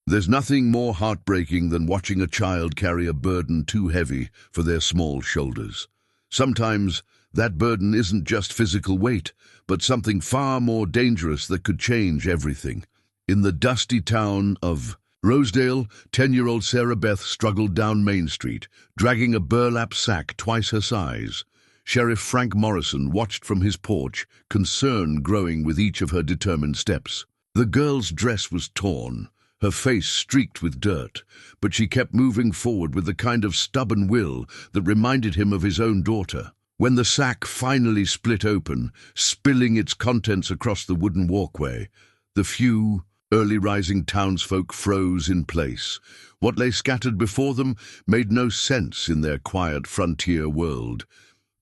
There's nothing more heartbreaking than watching a child carry a burden too heavy for their small shoulders. Sometimes that burden isn't just physical weight, but something far more dangerous that could change everything. In the dusty town of Rosedale, 10-year-old Sarah Beth struggled down Main Street, dragging a burlap sack twice her size. Sheriff Frank Morrison watched from his porch, concern growing with each of her determined steps. The girl's dress was torn, her face streaked with dirt, but she kept moving forward with the kind of stubborn will that reminded him of his own daughter. When the sack finally split open, spilling its contents across the wooden walkway, the few early-rising townsfolk froze in place. What lay scattered before them made no sense in their quiet frontier world.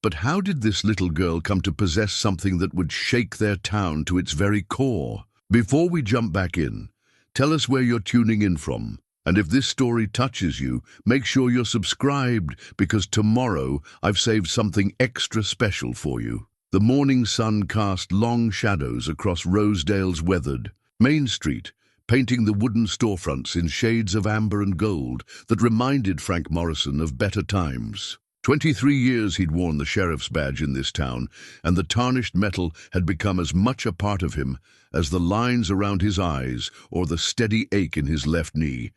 But how did this little girl come to possess something that would shake their town to its very core? Before we jump back in, tell us where you're tuning in from. And if this story touches you, make sure you're subscribed, because tomorrow I've saved something extra special for you. The morning sun cast long shadows across Rosedale's weathered Main Street, painting the wooden storefronts in shades of amber and gold that reminded Frank Morrison of better times. 23 years he'd worn the sheriff's badge in this town, and the tarnished metal had become as much a part of him as the lines around his eyes or the steady ache in his left knee,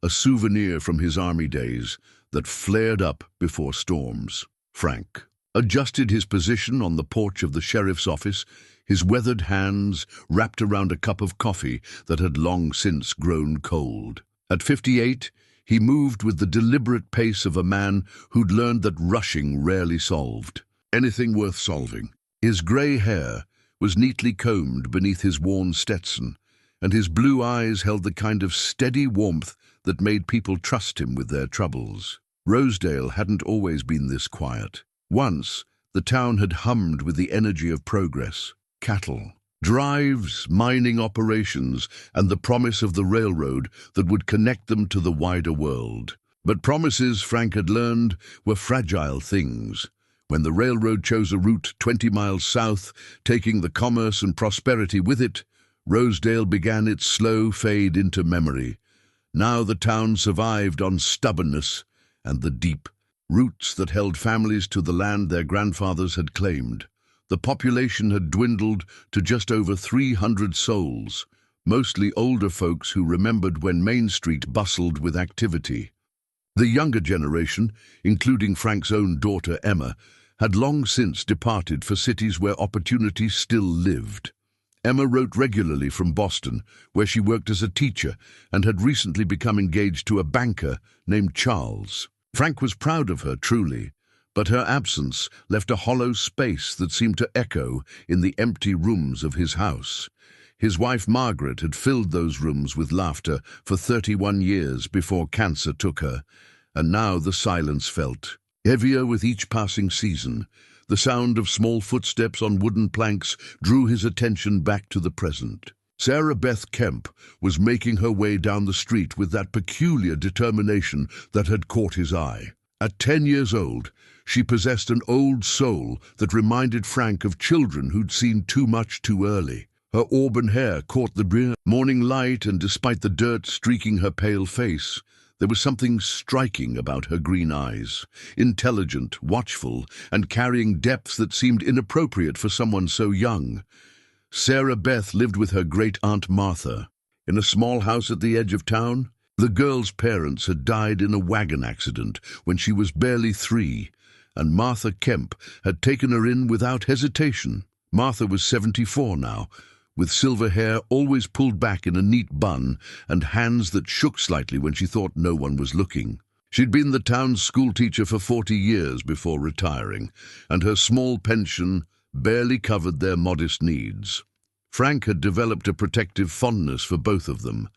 a souvenir from his army days that flared up before storms. Frank adjusted his position on the porch of the sheriff's office, his weathered hands wrapped around a cup of coffee that had long since grown cold. At 58, he moved with the deliberate pace of a man who'd learned that rushing rarely solved anything worth solving. His grey hair was neatly combed beneath his worn Stetson, and his blue eyes held the kind of steady warmth that made people trust him with their troubles. Rosedale hadn't always been this quiet. Once, the town had hummed with the energy of progress. Cattle, drives, mining operations, and the promise of the railroad that would connect them to the wider world. But promises, Frank had learned, were fragile things. When the railroad chose a route 20 miles south, taking the commerce and prosperity with it, Rosedale began its slow fade into memory. Now the town survived on stubbornness and the deep roots that held families to the land their grandfathers had claimed. The population had dwindled to just over 300 souls, mostly older folks who remembered when Main Street bustled with activity. The younger generation, including Frank's own daughter Emma, had long since departed for cities where opportunity still lived. Emma wrote regularly from Boston, where she worked as a teacher and had recently become engaged to a banker named Charles. Frank was proud of her, truly, but her absence left a hollow space that seemed to echo in the empty rooms of his house. His wife Margaret had filled those rooms with laughter for 31 years before cancer took her, and now the silence felt heavier with each passing season. The sound of small footsteps on wooden planks drew his attention back to the present. Sarah Beth Kemp was making her way down the street with that peculiar determination that had caught his eye. At 10 years old, she possessed an old soul that reminded Frank of children who'd seen too much too early. Her auburn hair caught the brilliant morning light, and despite the dirt streaking her pale face, there was something striking about her green eyes, intelligent, watchful, and carrying depth that seemed inappropriate for someone so young. Sarah Beth lived with her great-aunt Martha in a small house at the edge of town. The girl's parents had died in a wagon accident when she was barely 3, and Martha Kemp had taken her in without hesitation. Martha was 74 now, with silver hair always pulled back in a neat bun and hands that shook slightly when she thought no one was looking. She'd been the town's schoolteacher for 40 years before retiring, and her small pension barely covered their modest needs. Frank had developed a protective fondness for both of them.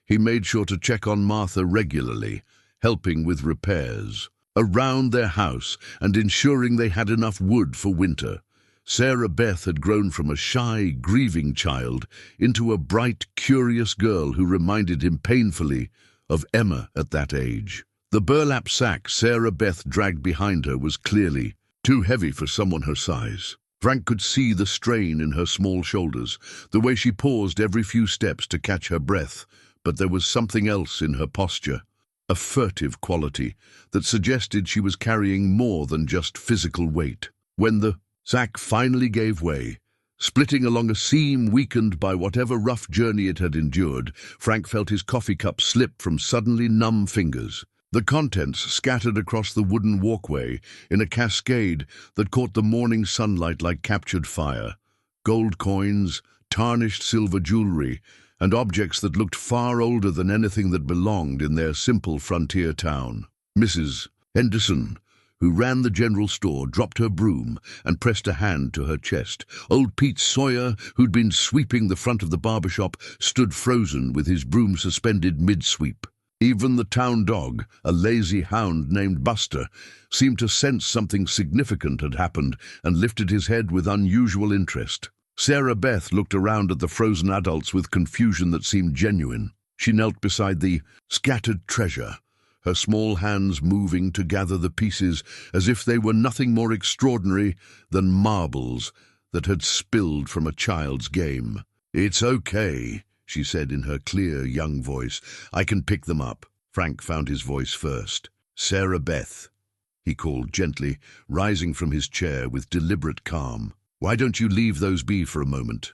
He made sure to check on Martha regularly, helping with repairs around their house and ensuring they had enough wood for winter. Sarah Beth had grown from a shy, grieving child into a bright, curious girl who reminded him painfully of Emma at that age. The burlap sack Sarah Beth dragged behind her was clearly too heavy for someone her size. Frank could see the strain in her small shoulders, the way she paused every few steps to catch her breath, but there was something else in her posture, a furtive quality that suggested she was carrying more than just physical weight. When the sack finally gave way, splitting along a seam weakened by whatever rough journey it had endured, Frank felt his coffee cup slip from suddenly numb fingers. The contents scattered across the wooden walkway in a cascade that caught the morning sunlight like captured fire. Gold coins, tarnished silver jewelry, and objects that looked far older than anything that belonged in their simple frontier town. Mrs. Henderson, who ran the general store, dropped her broom and pressed a hand to her chest. Old Pete Sawyer, who'd been sweeping the front of the barber shop, stood frozen with his broom suspended mid-sweep. Even the town dog, a lazy hound named Buster, seemed to sense something significant had happened and lifted his head with unusual interest. Sarah Beth looked around at the frozen adults with confusion that seemed genuine. She knelt beside the scattered treasure, her small hands moving to gather the pieces as if they were nothing more extraordinary than marbles that had spilled from a child's game. "It's okay," she said in her clear, young voice. "I can pick them up." Frank found his voice first. "Sarah Beth," he called gently, rising from his chair with deliberate calm. "Why don't you leave those be for a moment?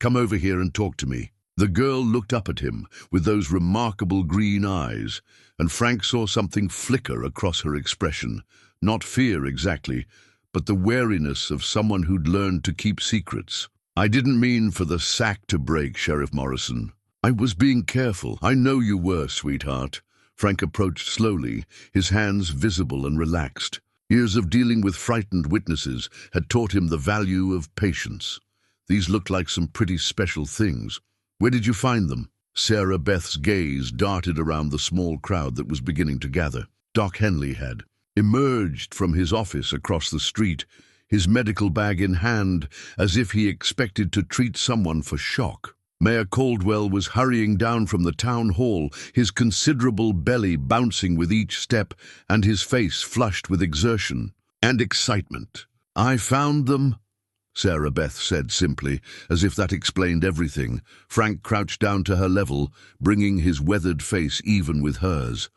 Come over here and talk to me." The girl looked up at him with those remarkable green eyes, and Frank saw something flicker across her expression. Not fear exactly, but the wariness of someone who'd learned to keep secrets. "I didn't mean for the sack to break, Sheriff Morrison. I was being careful." "I know you were, sweetheart." Frank approached slowly, his hands visible and relaxed. Years of dealing with frightened witnesses had taught him the value of patience. These looked like some pretty special things. "Where did you find them?" Sarah Beth's gaze darted around the small crowd that was beginning to gather. Doc Henley had emerged from his office across the street, his medical bag in hand, as if he expected to treat someone for shock. Mayor Caldwell was hurrying down from the town hall, his considerable belly bouncing with each step and his face flushed with exertion and excitement. "I found them," Sarah Beth said simply, as if that explained everything. Frank crouched down to her level, bringing his weathered face even with hers.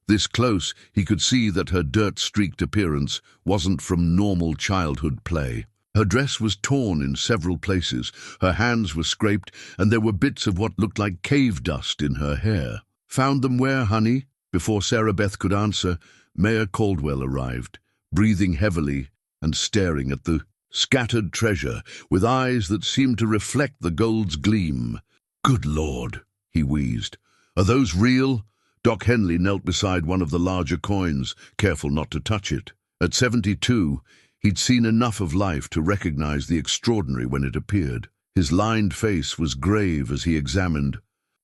This close, he could see that her dirt-streaked appearance wasn't from normal childhood play. Her dress was torn in several places, her hands were scraped, and there were bits of what looked like cave dust in her hair. "Found them where, honey?" Before Sarah Beth could answer, Mayor Caldwell arrived, breathing heavily and staring at the scattered treasure with eyes that seemed to reflect the gold's gleam. "Good Lord," he wheezed. "Are those real?" Doc Henley knelt beside one of the larger coins, careful not to touch it. At 72, he'd seen enough of life to recognize the extraordinary when it appeared. His lined face was grave as he examined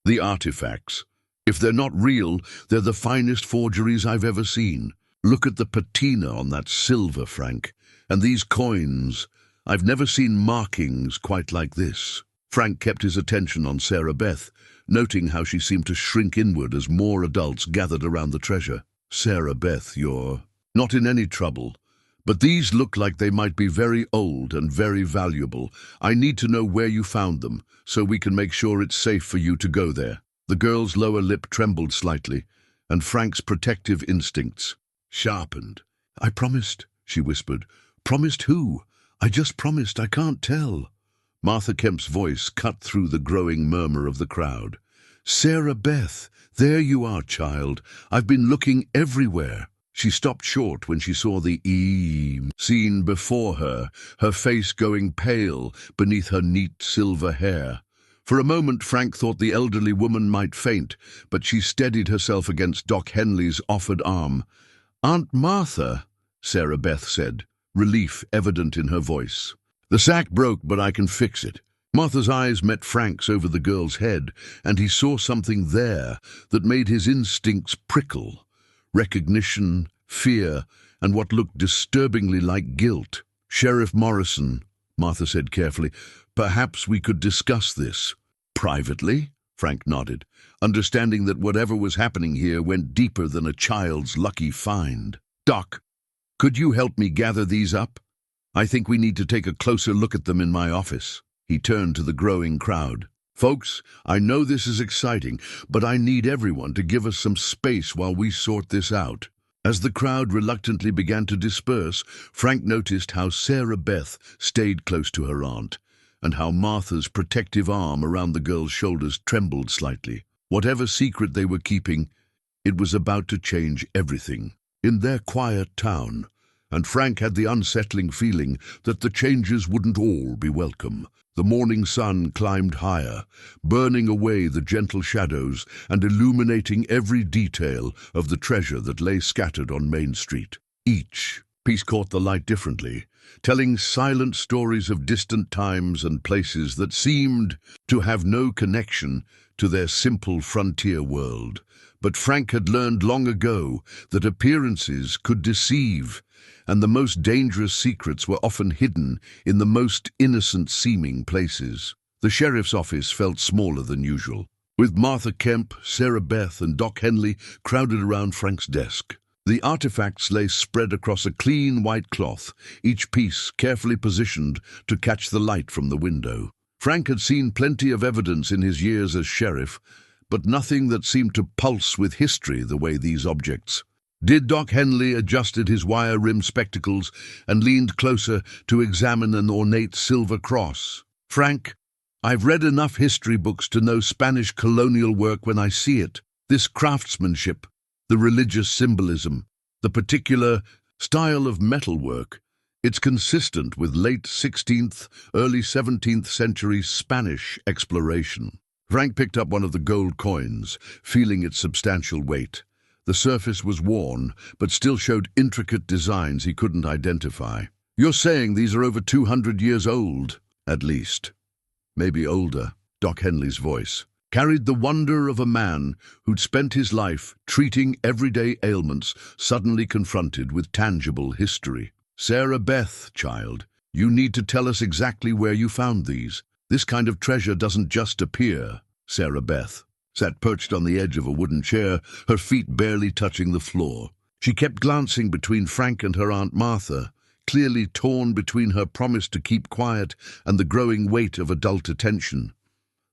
the artifacts. "If they're not real, they're the finest forgeries I've ever seen. Look at the patina on that silver, Frank. And these coins, I've never seen markings quite like this." Frank kept his attention on Sarah Beth, noting how she seemed to shrink inward as more adults gathered around the treasure. "Sarah Beth, you're not in any trouble, but these look like they might be very old and very valuable. I need to know where you found them, so we can make sure it's safe for you to go there." The girl's lower lip trembled slightly, and Frank's protective instincts sharpened. "I promised," she whispered. "Promised who? I just promised, I can't tell." Martha Kemp's voice cut through the growing murmur of the crowd. "Sarah Beth, there you are, child. I've been looking everywhere." She stopped short when she saw the scene before her, her face going pale beneath her neat silver hair. For a moment Frank thought the elderly woman might faint, but she steadied herself against Doc Henley's offered arm. "Aunt Martha," Sarah Beth said, relief evident in her voice. "The sack broke, but I can fix it." Martha's eyes met Frank's over the girl's head, and he saw something there that made his instincts prickle. Recognition, fear, and what looked disturbingly like guilt. "Sheriff Morrison," Martha said carefully, "perhaps we could discuss this." "Privately?" Frank nodded, understanding that whatever was happening here went deeper than a child's lucky find. "Doc, could you help me gather these up? I think we need to take a closer look at them in my office." He turned to the growing crowd. Folks, I know this is exciting, but I need everyone to give us some space while we sort this out." As the crowd reluctantly began to disperse, Frank noticed how Sarah Beth stayed close to her aunt, and how Martha's protective arm around the girl's shoulders trembled slightly. Whatever secret they were keeping, it was about to change everything in their quiet town, and Frank had the unsettling feeling that the changes wouldn't all be welcome. The morning sun climbed higher, burning away the gentle shadows and illuminating every detail of the treasure that lay scattered on Main Street. Each piece caught the light differently, telling silent stories of distant times and places that seemed to have no connection to their simple frontier world. But Frank had learned long ago that appearances could deceive, and the most dangerous secrets were often hidden in the most innocent-seeming places. The sheriff's office felt smaller than usual, with Martha Kemp, Sarah Beth, and Doc Henley crowded around Frank's desk. The artifacts lay spread across a clean white cloth, each piece carefully positioned to catch the light from the window. Frank had seen plenty of evidence in his years as sheriff, but nothing that seemed to pulse with history the way these objects did. Doc Henley adjusted his wire-rimmed spectacles and leaned closer to examine an ornate silver cross. "Frank, I've read enough history books to know Spanish colonial work when I see it. This craftsmanship, the religious symbolism, the particular style of metalwork, it's consistent with late 16th, early 17th century Spanish exploration." Frank picked up one of the gold coins, feeling its substantial weight. The surface was worn, but still showed intricate designs he couldn't identify. "You're saying these are over 200 years old, at least?" "Maybe older." Doc Henley's voice carried the wonder of a man who'd spent his life treating everyday ailments suddenly confronted with tangible history. "Sarah Beth, child, you need to tell us exactly where you found these. This kind of treasure doesn't just appear." Sarah Beth sat perched on the edge of a wooden chair, her feet barely touching the floor. She kept glancing between Frank and her Aunt Martha, clearly torn between her promise to keep quiet and the growing weight of adult attention.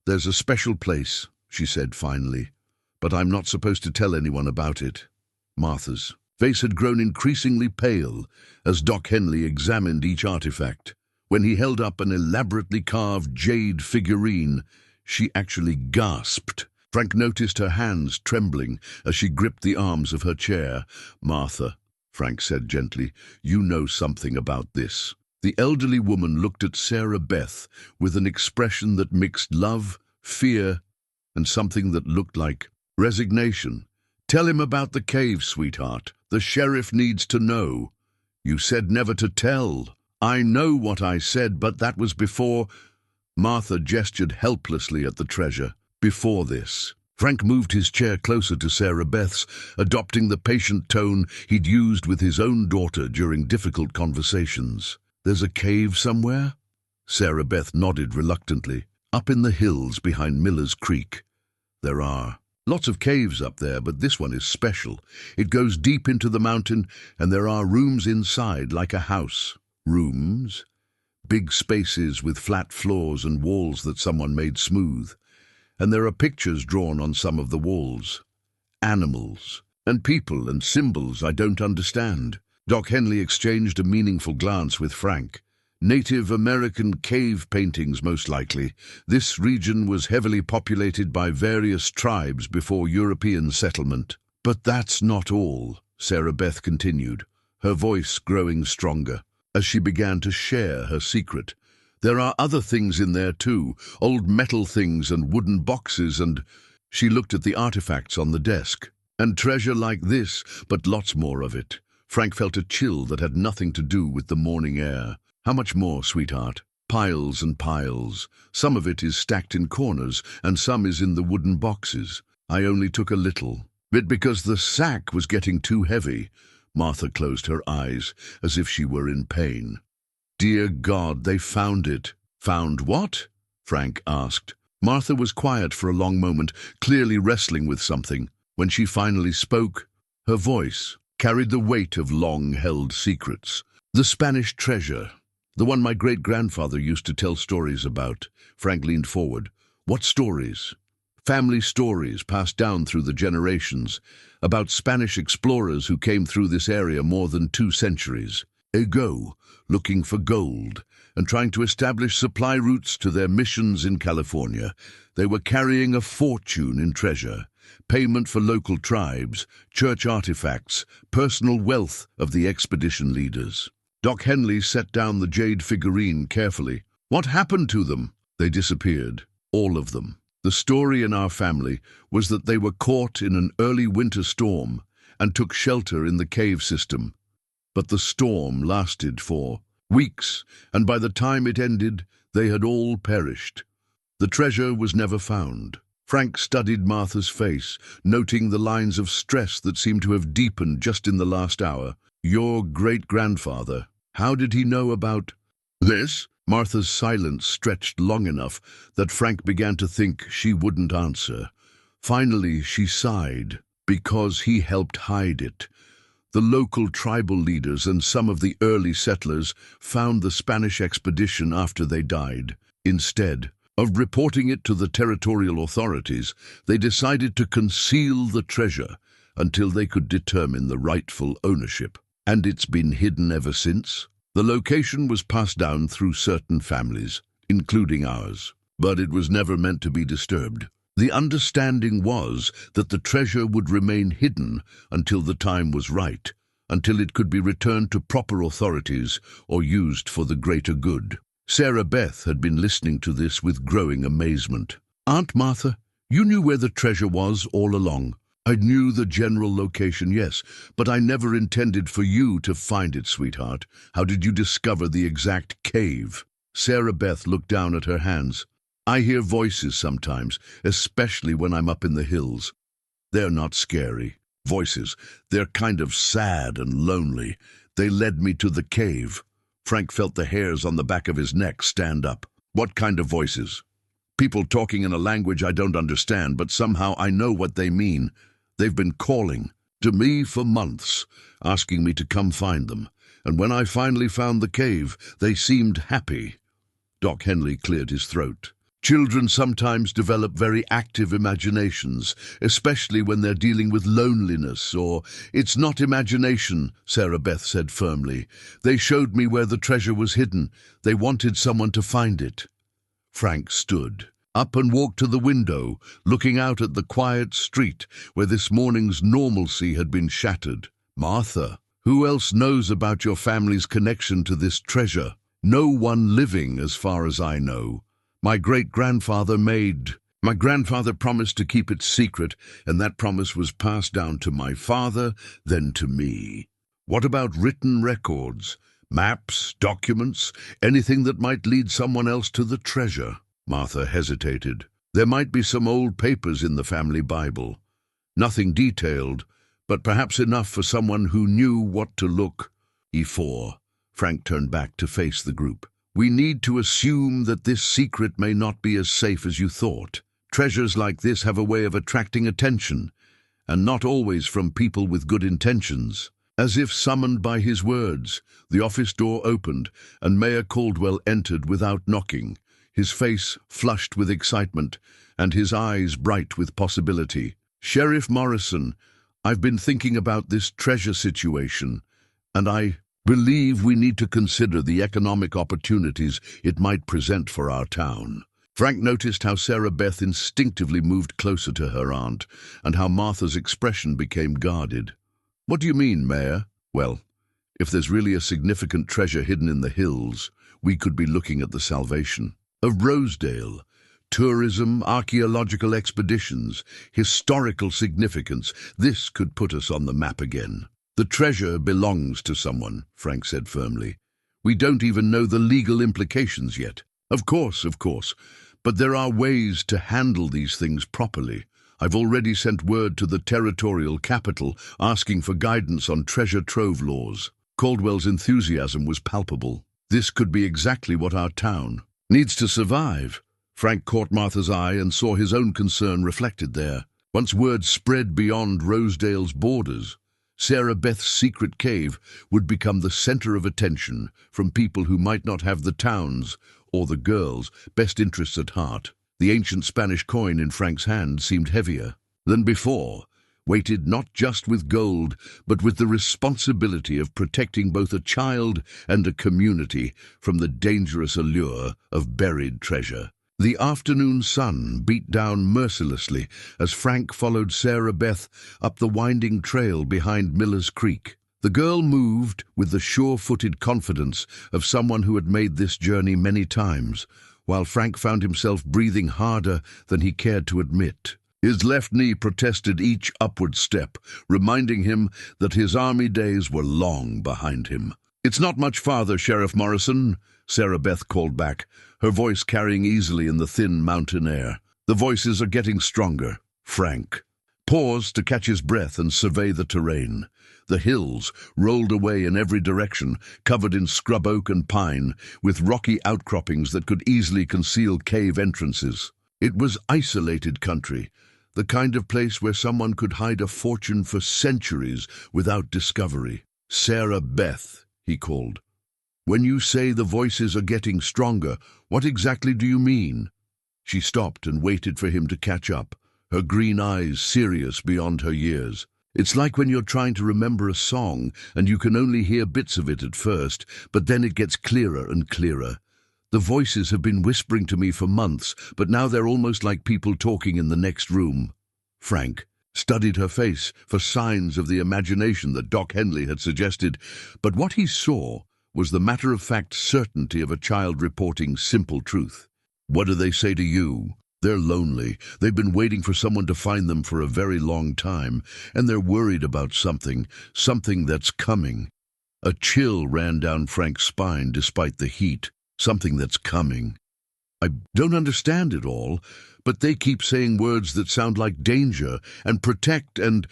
"There's a special place," she said finally, "but I'm not supposed to tell anyone about it." Martha's face had grown increasingly pale as Doc Henley examined each artifact. When he held up an elaborately carved jade figurine, she actually gasped. Frank noticed her hands trembling as she gripped the arms of her chair. "Martha," Frank said gently, "you know something about this." The elderly woman looked at Sarah Beth with an expression that mixed love, fear, and something that looked like resignation. "Tell him about the cave, sweetheart. The sheriff needs to know." "You said never to tell." "I know what I said, but that was before—" Martha gestured helplessly at the treasure. "Before this." Frank moved his chair closer to Sarah Beth's, adopting the patient tone he'd used with his own daughter during difficult conversations. "There's a cave somewhere?" Sarah Beth nodded reluctantly. "Up in the hills behind Miller's Creek. There are lots of caves up there, but this one is special. It goes deep into the mountain, and there are rooms inside like a house." "Rooms?" "Big spaces with flat floors and walls that someone made smooth. And there are pictures drawn on some of the walls. Animals and people and symbols I don't understand." Doc Henley exchanged a meaningful glance with Frank. "Native American cave paintings, most likely. This region was heavily populated by various tribes before European settlement." "But that's not all," Sarah Beth continued, her voice growing stronger as she began to share her secret. "There are other things in there too, old metal things and wooden boxes and—" She looked at the artifacts on the desk. "And treasure like this, but lots more of it." Frank felt a chill that had nothing to do with the morning air. "How much more, sweetheart?" "Piles and piles. Some of it is stacked in corners, and some is in the wooden boxes. I only took a little bit because the sack was getting too heavy." Martha closed her eyes, as if she were in pain. "Dear God, they found it." "Found what?" Frank asked. Martha was quiet for a long moment, clearly wrestling with something. When she finally spoke, her voice carried the weight of long-held secrets. "The Spanish treasure, the one my great-grandfather used to tell stories about." Frank leaned forward. What stories? Family stories passed down through the generations about Spanish explorers who came through this area more than 2 centuries ago, looking for gold and trying to establish supply routes to their missions in California. They were carrying a fortune in treasure, payment for local tribes, church artifacts, personal wealth of the expedition leaders. Doc Henley set down the jade figurine carefully. What happened to them? They disappeared, all of them. The story in our family was that they were caught in an early winter storm and took shelter in the cave system. But the storm lasted for weeks, and by the time it ended, they had all perished. The treasure was never found. Frank studied Martha's face, noting the lines of stress that seemed to have deepened just in the last hour. Your great-grandfather, how did he know about this? Martha's silence stretched long enough that Frank began to think she wouldn't answer. Finally, she sighed, because he helped hide it. The local tribal leaders and some of the early settlers found the Spanish expedition after they died. Instead of reporting it to the territorial authorities, they decided to conceal the treasure until they could determine the rightful ownership. And it's been hidden ever since. The location was passed down through certain families, including ours, but it was never meant to be disturbed. The understanding was that the treasure would remain hidden until the time was right, until it could be returned to proper authorities or used for the greater good. Sarah Beth had been listening to this with growing amazement. Aunt Martha, you knew where the treasure was all along. I knew the general location, yes, but I never intended for you to find it, sweetheart. How did you discover the exact cave? Sarah Beth looked down at her hands. I hear voices sometimes, especially when I'm up in the hills. They're not scary voices. They're kind of sad and lonely. They led me to the cave. Frank felt the hairs on the back of his neck stand up. What kind of voices? People talking in a language I don't understand, but somehow I know what they mean. They've been calling to me for months, asking me to come find them. And when I finally found the cave, they seemed happy. Doc Henley cleared his throat. Children sometimes develop very active imaginations, especially when they're dealing with loneliness or... It's not imagination, Sarah Beth said firmly. They showed me where the treasure was hidden. They wanted someone to find it. Frank stood up and walked to the window, looking out at the quiet street where this morning's normalcy had been shattered. Martha, who else knows about your family's connection to this treasure? No one living, as far as I know. My great-grandfather promised to keep it secret, and that promise was passed down to my father, then to me. What about written records, maps, documents, anything that might lead someone else to the treasure? Martha hesitated. There might be some old papers in the family Bible. Nothing detailed, but perhaps enough for someone who knew what to look for. Frank turned back to face the group. We need to assume that this secret may not be as safe as you thought. Treasures like this have a way of attracting attention, and not always from people with good intentions. As if summoned by his words, the office door opened, and Mayor Caldwell entered without knocking, his face flushed with excitement, and his eyes bright with possibility. Sheriff Morrison, I've been thinking about this treasure situation, and I believe we need to consider the economic opportunities it might present for our town. Frank noticed how Sarah Beth instinctively moved closer to her aunt, and how Martha's expression became guarded. What do you mean, Mayor? Well, if there's really a significant treasure hidden in the hills, we could be looking at the salvation of Rosedale. Tourism, archaeological expeditions, historical significance. This could put us on the map again. The treasure belongs to someone, Frank said firmly. We don't even know the legal implications yet. Of course, but there are ways to handle these things properly. I've already sent word to the territorial capital asking for guidance on treasure trove laws. Caldwell's enthusiasm was palpable. This could be exactly what our town needs to survive. Frank caught Martha's eye and saw his own concern reflected there. Once word spread beyond Rosedale's borders, Sarah Beth's secret cave would become the center of attention from people who might not have the town's or the girl's best interests at heart. The ancient Spanish coin in Frank's hand seemed heavier than before, weighted not just with gold, but with the responsibility of protecting both a child and a community from the dangerous allure of buried treasure. The afternoon sun beat down mercilessly as Frank followed Sarah Beth up the winding trail behind Miller's Creek. The girl moved with the sure-footed confidence of someone who had made this journey many times, while Frank found himself breathing harder than he cared to admit. His left knee protested each upward step, reminding him that his army days were long behind him. "It's not much farther, Sheriff Morrison," Sarah Beth called back, her voice carrying easily in the thin mountain air. "The voices are getting stronger." Frank paused to catch his breath and survey the terrain. The hills rolled away in every direction, covered in scrub oak and pine, with rocky outcroppings that could easily conceal cave entrances. It was isolated country, the kind of place where someone could hide a fortune for centuries without discovery. "Sarah Beth," he called. "When you say the voices are getting stronger, what exactly do you mean?" She stopped and waited for him to catch up, her green eyes serious beyond her years. "It's like when you're trying to remember a song and you can only hear bits of it at first, but then it gets clearer and clearer. The voices have been whispering to me for months, but now they're almost like people talking in the next room." Frank studied her face for signs of the imagination that Doc Henley had suggested, but what he saw was the matter-of-fact certainty of a child reporting simple truth. "What do they say to you?" "They're lonely. They've been waiting for someone to find them for a very long time, and they're worried about something that's coming." A chill ran down Frank's spine despite the heat. "Something that's coming. I don't understand it all, but they keep saying words that sound like danger and protect and—"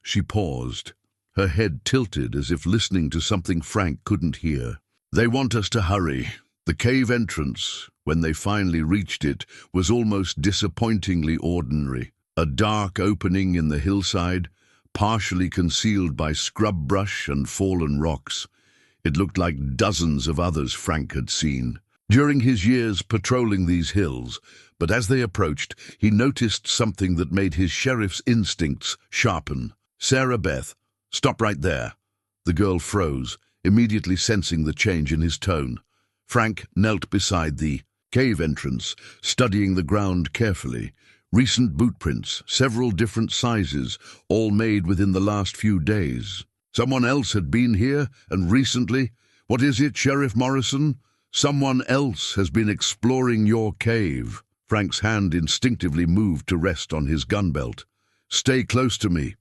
She paused, her head tilted as if listening to something Frank couldn't hear. "They want us to hurry." The cave entrance, when they finally reached it, was almost disappointingly ordinary. A dark opening in the hillside, partially concealed by scrub brush and fallen rocks. It looked like dozens of others Frank had seen during his years patrolling these hills, but as they approached, he noticed something that made his sheriff's instincts sharpen. "Sarah Beth, stop right there." The girl froze, immediately sensing the change in his tone. Frank knelt beside the cave entrance, studying the ground carefully. Recent boot prints, several different sizes, all made within the last few days. Someone else had been here, and recently? "What is it, Sheriff Morrison?" "Someone else has been exploring your cave." Frank's hand instinctively moved to rest on his gun belt. "Stay close to me."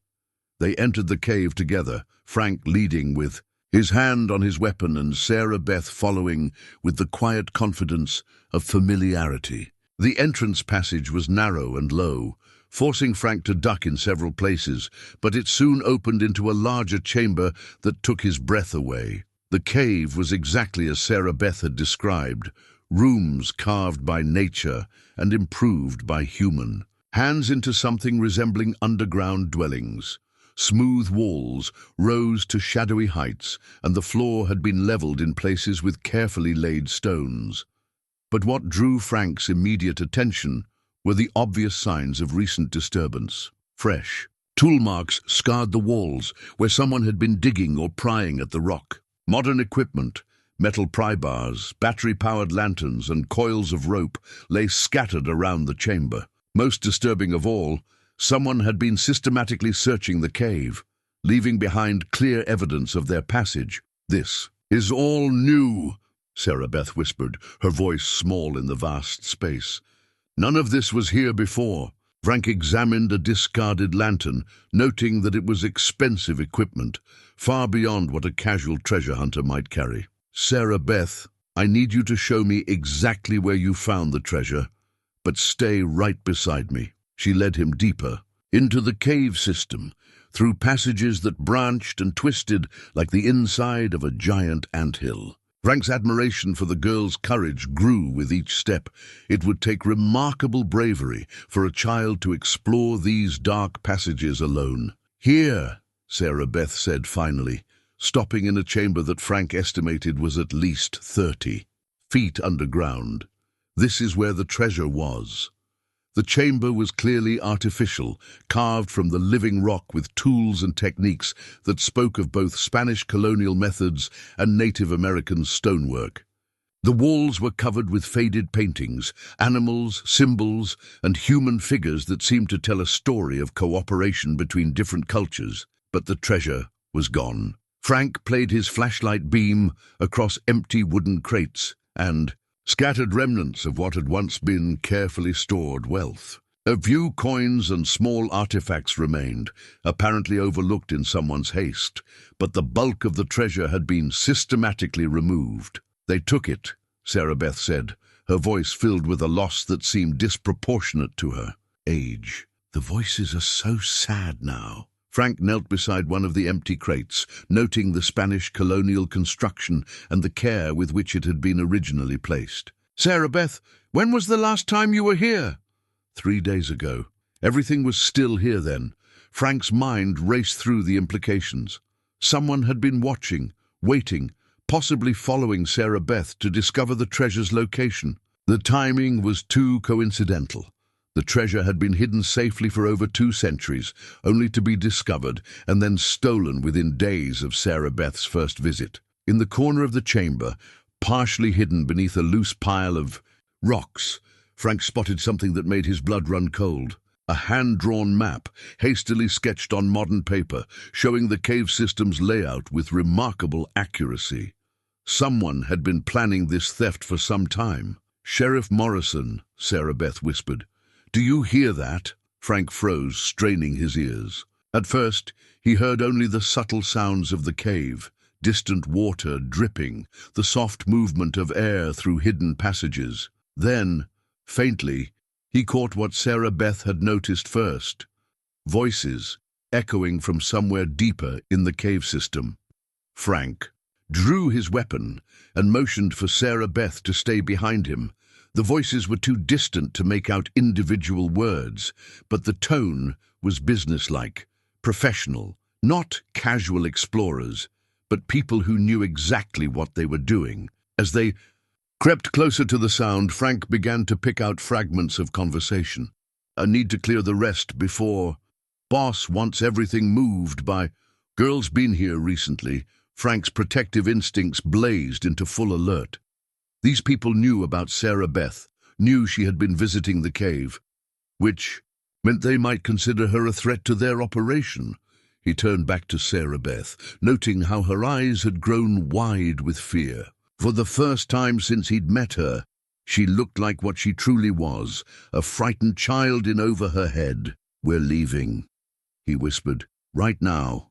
They entered the cave together, Frank leading with his hand on his weapon and Sarah Beth following with the quiet confidence of familiarity. The entrance passage was narrow and low, forcing Frank to duck in several places, but it soon opened into a larger chamber that took his breath away. The cave was exactly as Sarah Beth had described, rooms carved by nature and improved by human hands into something resembling underground dwellings. Smooth walls rose to shadowy heights, and the floor had been leveled in places with carefully laid stones. But what drew Frank's immediate attention were the obvious signs of recent disturbance. Fresh tool marks scarred the walls where someone had been digging or prying at the rock. Modern equipment, metal pry bars, battery-powered lanterns, and coils of rope lay scattered around the chamber. Most disturbing of all, someone had been systematically searching the cave, leaving behind clear evidence of their passage. "This is all new," Sarah Beth whispered, her voice small in the vast space. "None of this was here before." Frank examined a discarded lantern, noting that it was expensive equipment, far beyond what a casual treasure hunter might carry. "Sarah Beth, I need you to show me exactly where you found the treasure, but stay right beside me." She led him deeper, into the cave system, through passages that branched and twisted like the inside of a giant anthill. Frank's admiration for the girl's courage grew with each step. It would take remarkable bravery for a child to explore these dark passages alone. "Here," Sarah Beth said finally, stopping in a chamber that Frank estimated was at least 30 feet underground. "This is where the treasure was." The chamber was clearly artificial, carved from the living rock with tools and techniques that spoke of both Spanish colonial methods and Native American stonework. The walls were covered with faded paintings, animals, symbols, and human figures that seemed to tell a story of cooperation between different cultures. But the treasure was gone. Frank played his flashlight beam across empty wooden crates and scattered remnants of what had once been carefully stored wealth. A few coins and small artifacts remained, apparently overlooked in someone's haste, but the bulk of the treasure had been systematically removed. "They took it," Sarah Beth said, her voice filled with a loss that seemed disproportionate to her age. "The voices are so sad now." Frank knelt beside one of the empty crates, noting the Spanish colonial construction and the care with which it had been originally placed. "Sarah Beth, when was the last time you were here?" 3 days ago. Everything was still here then. Frank's mind raced through the implications. Someone had been watching, waiting, possibly following Sarah Beth to discover the treasure's location. The timing was too coincidental. The treasure had been hidden safely for over 2 centuries, only to be discovered and then stolen within days of Sarah Beth's first visit. In the corner of the chamber, partially hidden beneath a loose pile of rocks, Frank spotted something that made his blood run cold. A hand-drawn map, hastily sketched on modern paper, showing the cave system's layout with remarkable accuracy. Someone had been planning this theft for some time. "Sheriff Morrison," Sarah Beth whispered. "Do you hear that?" Frank froze, straining his ears. At first, he heard only the subtle sounds of the cave, distant water dripping, the soft movement of air through hidden passages. Then, faintly, he caught what Sarah Beth had noticed first: voices echoing from somewhere deeper in the cave system. Frank drew his weapon and motioned for Sarah Beth to stay behind him. The voices were too distant to make out individual words, but the tone was businesslike, professional, not casual explorers, but people who knew exactly what they were doing. As they crept closer to the sound, Frank began to pick out fragments of conversation. "I need to clear the rest before. Boss wants everything moved by. Girl's been here recently." Frank's protective instincts blazed into full alert. These people knew about Sarah Beth, knew she had been visiting the cave, which meant they might consider her a threat to their operation. He turned back to Sarah Beth, noting how her eyes had grown wide with fear. For the first time since he'd met her, she looked like what she truly was, a frightened child in over her head. "We're leaving," he whispered, "right now,"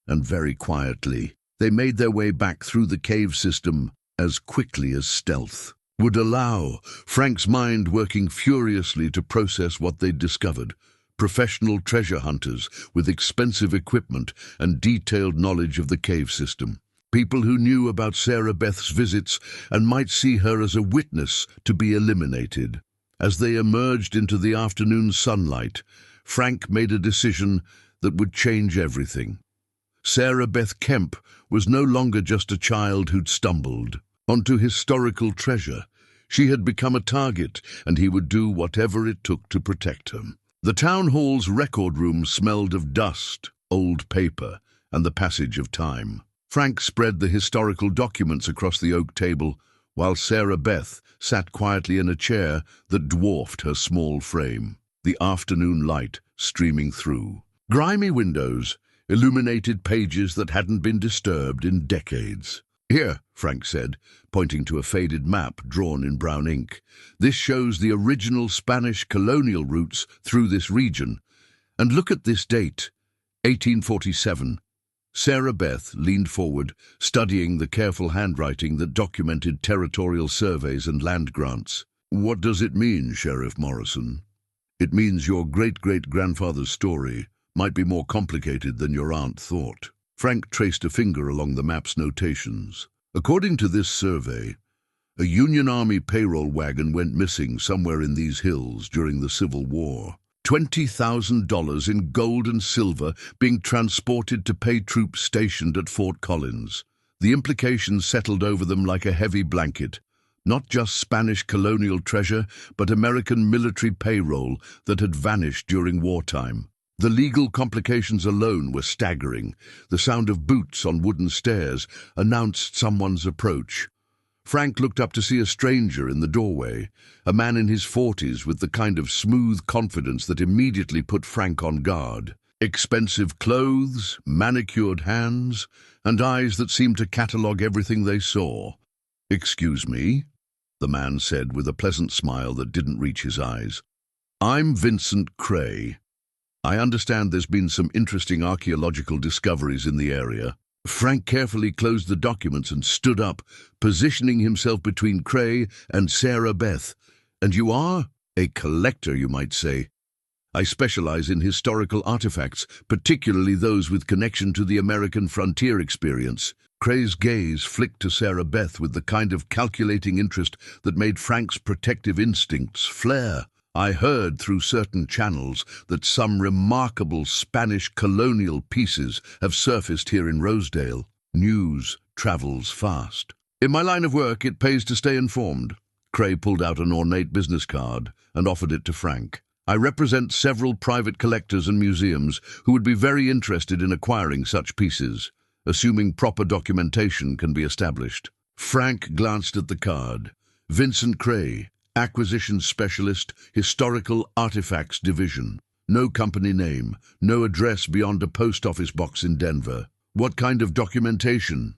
and very quietly. They made their way back through the cave system as quickly as stealth would allow, Frank's mind working furiously to process what they'd discovered. Professional treasure hunters with expensive equipment and detailed knowledge of the cave system. People who knew about Sarah Beth's visits and might see her as a witness to be eliminated. As they emerged into the afternoon sunlight, Frank made a decision that would change everything. Sarah Beth Kemp was no longer just a child who'd stumbled onto historical treasure. She had become a target, and he would do whatever it took to protect her. The town hall's record room smelled of dust, old paper, and the passage of time. Frank spread the historical documents across the oak table, while Sarah Beth sat quietly in a chair that dwarfed her small frame, the afternoon light streaming through. Grimy windows illuminated pages that hadn't been disturbed in decades. "Here," Frank said, pointing to a faded map drawn in brown ink. "This shows the original Spanish colonial routes through this region. And look at this date, 1847. Sarah Beth leaned forward, studying the careful handwriting that documented territorial surveys and land grants. "What does it mean, Sheriff Morrison?" "It means your great-great-grandfather's story might be more complicated than your aunt thought." Frank traced a finger along the map's notations. "According to this survey, a Union Army payroll wagon went missing somewhere in these hills during the Civil War. $20,000 in gold and silver being transported to pay troops stationed at Fort Collins. The implications settled over them like a heavy blanket, Not just Spanish colonial treasure, but American military payroll that had vanished during wartime. The legal complications alone were staggering. The sound of boots on wooden stairs announced someone's approach. Frank looked up to see a stranger in the doorway, a man in his 40s with the kind of smooth confidence that immediately put Frank on guard. Expensive clothes, manicured hands, and eyes that seemed to catalogue everything they saw. "Excuse me," the man said with a pleasant smile that didn't reach his eyes. "I'm Vincent Cray. I understand there's been some interesting archaeological discoveries in the area." Frank carefully closed the documents and stood up, positioning himself between Cray and Sarah Beth. "And you are? A collector, you might say." "I specialize in historical artifacts, particularly those with connection to the American frontier experience." Cray's gaze flicked to Sarah Beth with the kind of calculating interest that made Frank's protective instincts flare. "I heard through certain channels that some remarkable Spanish colonial pieces have surfaced here in Rosedale. News travels fast. In my line of work, it pays to stay informed." Cray pulled out an ornate business card and offered it to Frank. "I represent several private collectors and museums who would be very interested in acquiring such pieces, assuming proper documentation can be established." Frank glanced at the card. Vincent Cray, Acquisitions Specialist, Historical Artifacts Division. No company name, no address beyond a post office box in Denver. "What kind of documentation?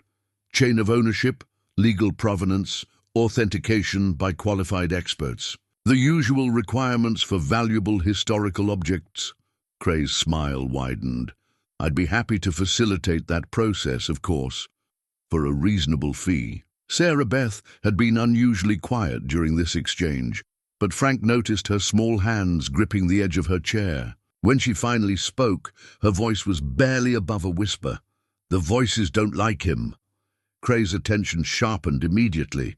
Chain of ownership, legal provenance, authentication by qualified experts. The usual requirements for valuable historical objects." Cray's smile widened. "I'd be happy to facilitate that process, of course, for a reasonable fee." Sarah Beth had been unusually quiet during this exchange, but Frank noticed her small hands gripping the edge of her chair. When she finally spoke, her voice was barely above a whisper. "The voices don't like him." Cray's attention sharpened immediately.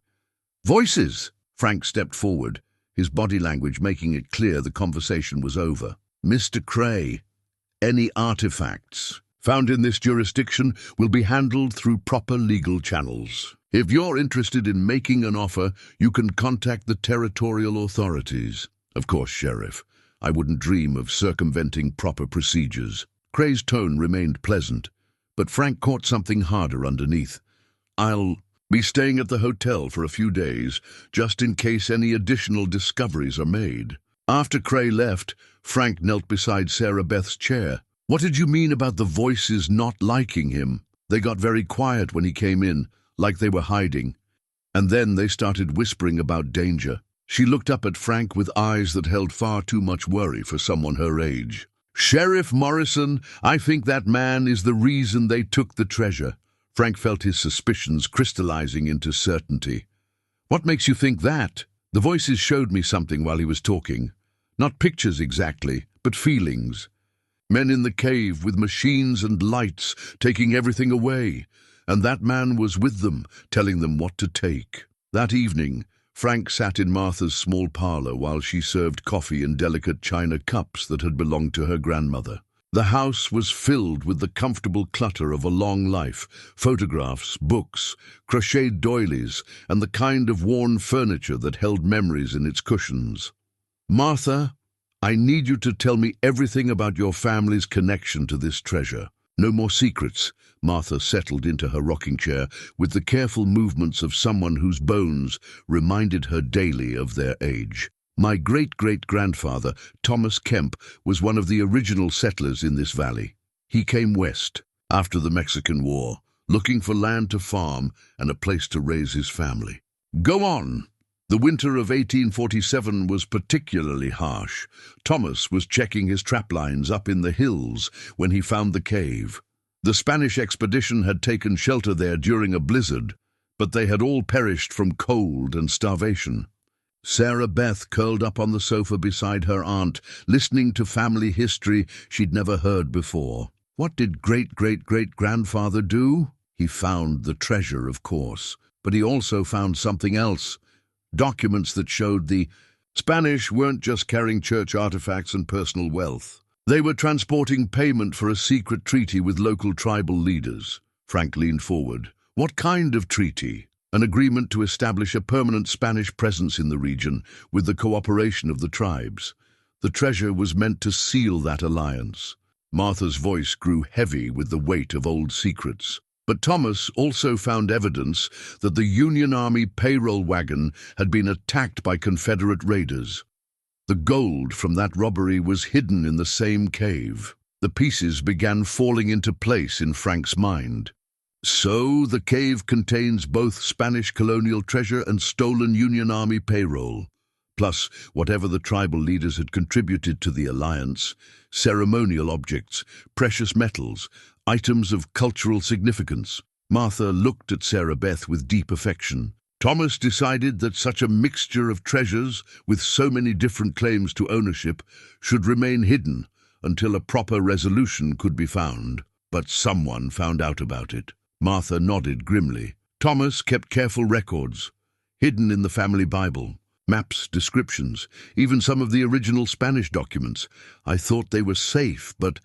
"Voices?" Frank stepped forward, his body language making it clear the conversation was over. "Mr. Cray, any artifacts found in this jurisdiction will be handled through proper legal channels. If you're interested in making an offer, you can contact the territorial authorities." "Of course, Sheriff. I wouldn't dream of circumventing proper procedures." Cray's tone remained pleasant, but Frank caught something harder underneath. "I'll be staying at the hotel for a few days, just in case any additional discoveries are made." After Cray left, Frank knelt beside Sarah Beth's chair. "What did you mean about the voices not liking him? They got very quiet when he came in, like they were hiding. And then they started whispering about danger." She looked up at Frank with eyes that held far too much worry for someone her age. "Sheriff Morrison, I think that man is the reason they took the treasure." Frank felt his suspicions crystallizing into certainty. "What makes you think that?" "The voices showed me something while he was talking. Not pictures exactly, but feelings. Men in the cave with machines and lights taking everything away. And that man was with them, telling them what to take." That evening, Frank sat in Martha's small parlor while she served coffee in delicate china cups that had belonged to her grandmother. The house was filled with the comfortable clutter of a long life, photographs, books, crocheted doilies, and the kind of worn furniture that held memories in its cushions. "Martha, I need you to tell me everything about your family's connection to this treasure. No more secrets." Martha settled into her rocking chair with the careful movements of someone whose bones reminded her daily of their age. "My great-great-grandfather, Thomas Kemp, was one of the original settlers in this valley. He came west after the Mexican War, looking for land to farm and a place to raise his family." "Go on." "The winter of 1847 was particularly harsh. Thomas was checking his traplines up in the hills when he found the cave. The Spanish expedition had taken shelter there during a blizzard, but they had all perished from cold and starvation." Sarah Beth curled up on the sofa beside her aunt, listening to family history she'd never heard before. What did great-great-great-grandfather do? He found the treasure, of course, but he also found something else. Documents that showed the Spanish weren't just carrying church artifacts and personal wealth. They were transporting payment for a secret treaty with local tribal leaders. Frank leaned forward. "What kind of treaty?" an agreement to establish a permanent Spanish presence in the region with the cooperation of the tribes. The treasure was meant to seal that alliance. Martha's voice grew heavy with the weight of old secrets. But Thomas also found evidence that the Union Army payroll wagon had been attacked by Confederate raiders. The gold from that robbery was hidden in the same cave. The pieces began falling into place in Frank's mind. So the cave contains both Spanish colonial treasure and stolen Union Army payroll, plus whatever the tribal leaders had contributed to the alliance, ceremonial objects, precious metals, items of cultural significance. Martha looked at Sarah Beth with deep affection. Thomas decided that such a mixture of treasures, with so many different claims to ownership, should remain hidden until a proper resolution could be found. But someone found out about it. Martha nodded grimly. Thomas kept careful records, hidden in the family Bible. Maps, descriptions, even some of the original Spanish documents. I thought they were safe, but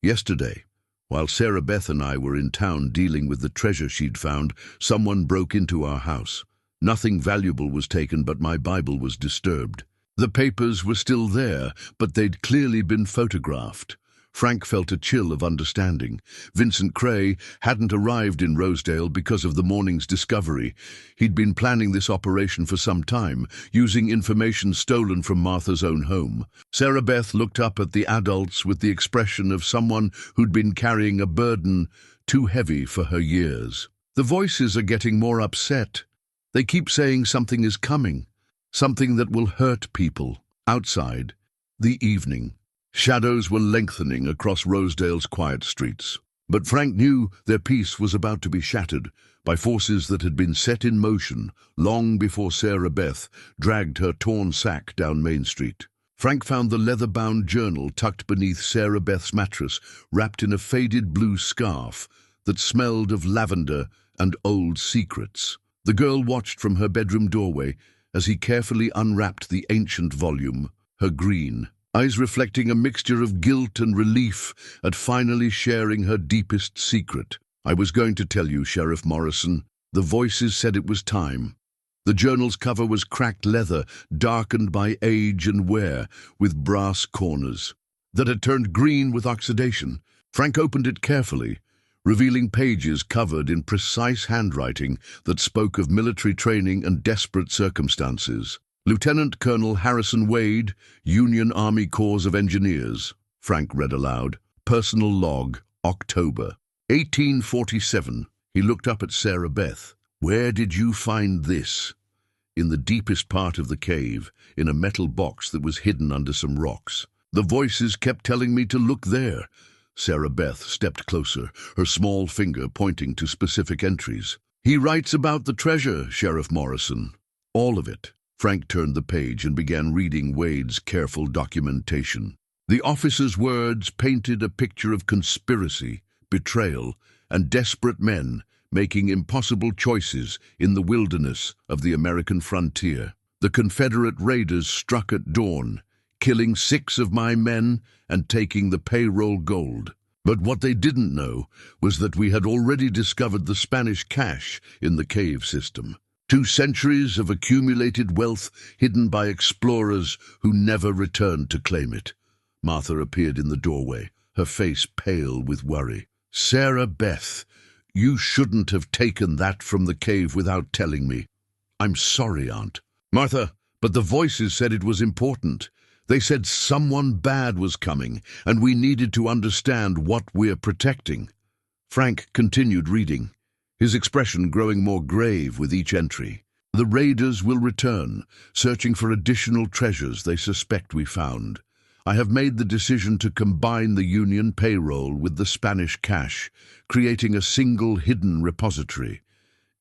yesterday, while Sarah Beth and I were in town dealing with the treasure she'd found, someone broke into our house. Nothing valuable was taken, but my Bible was disturbed. The papers were still there, but they'd clearly been photographed. Frank felt a chill of understanding. Vincent Cray hadn't arrived in Rosedale because of the morning's discovery. He'd been planning this operation for some time, using information stolen from Martha's own home. Sarah Beth looked up at the adults with the expression of someone who'd been carrying a burden too heavy for her years. The voices are getting more upset. They keep saying something is coming, something that will hurt people. Outside, the evening. Shadows were lengthening across Rosedale's quiet streets. But Frank knew their peace was about to be shattered by forces that had been set in motion long before Sarah Beth dragged her torn sack down Main Street. Frank found the leather-bound journal tucked beneath Sarah Beth's mattress, wrapped in a faded blue scarf that smelled of lavender and old secrets. The girl watched from her bedroom doorway as he carefully unwrapped the ancient volume, her green eyes reflecting a mixture of guilt and relief at finally sharing her deepest secret. I was going to tell you, Sheriff Morrison. The voices said it was time. The journal's cover was cracked leather, darkened by age and wear, with brass corners that had turned green with oxidation. Frank opened it carefully, revealing pages covered in precise handwriting that spoke of military training and desperate circumstances. Lieutenant Colonel Harrison Wade, Union Army Corps of Engineers, Frank read aloud. Personal log, October 1847. He looked up at Sarah Beth. Where did you find this? In the deepest part of the cave, in a metal box that was hidden under some rocks. The voices kept telling me to look there. Sarah Beth stepped closer, her small finger pointing to specific entries. He writes about the treasure, Sheriff Morrison. All of it. Frank turned the page and began reading Wade's careful documentation. The officer's words painted a picture of conspiracy, betrayal, and desperate men making impossible choices in the wilderness of the American frontier. The Confederate raiders struck at dawn, killing 6 of my men and taking the payroll gold. But what they didn't know was that we had already discovered the Spanish cache in the cave system. 2 centuries of accumulated wealth hidden by explorers who never returned to claim it. Martha appeared in the doorway, her face pale with worry. Sarah Beth, you shouldn't have taken that from the cave without telling me. I'm sorry, Aunt. Martha, but the voices said it was important. They said someone bad was coming, and we needed to understand what we're protecting. Frank continued reading, his expression growing more grave with each entry. The raiders will return, searching for additional treasures they suspect we found. I have made the decision to combine the Union payroll with the Spanish cache, creating a single hidden repository.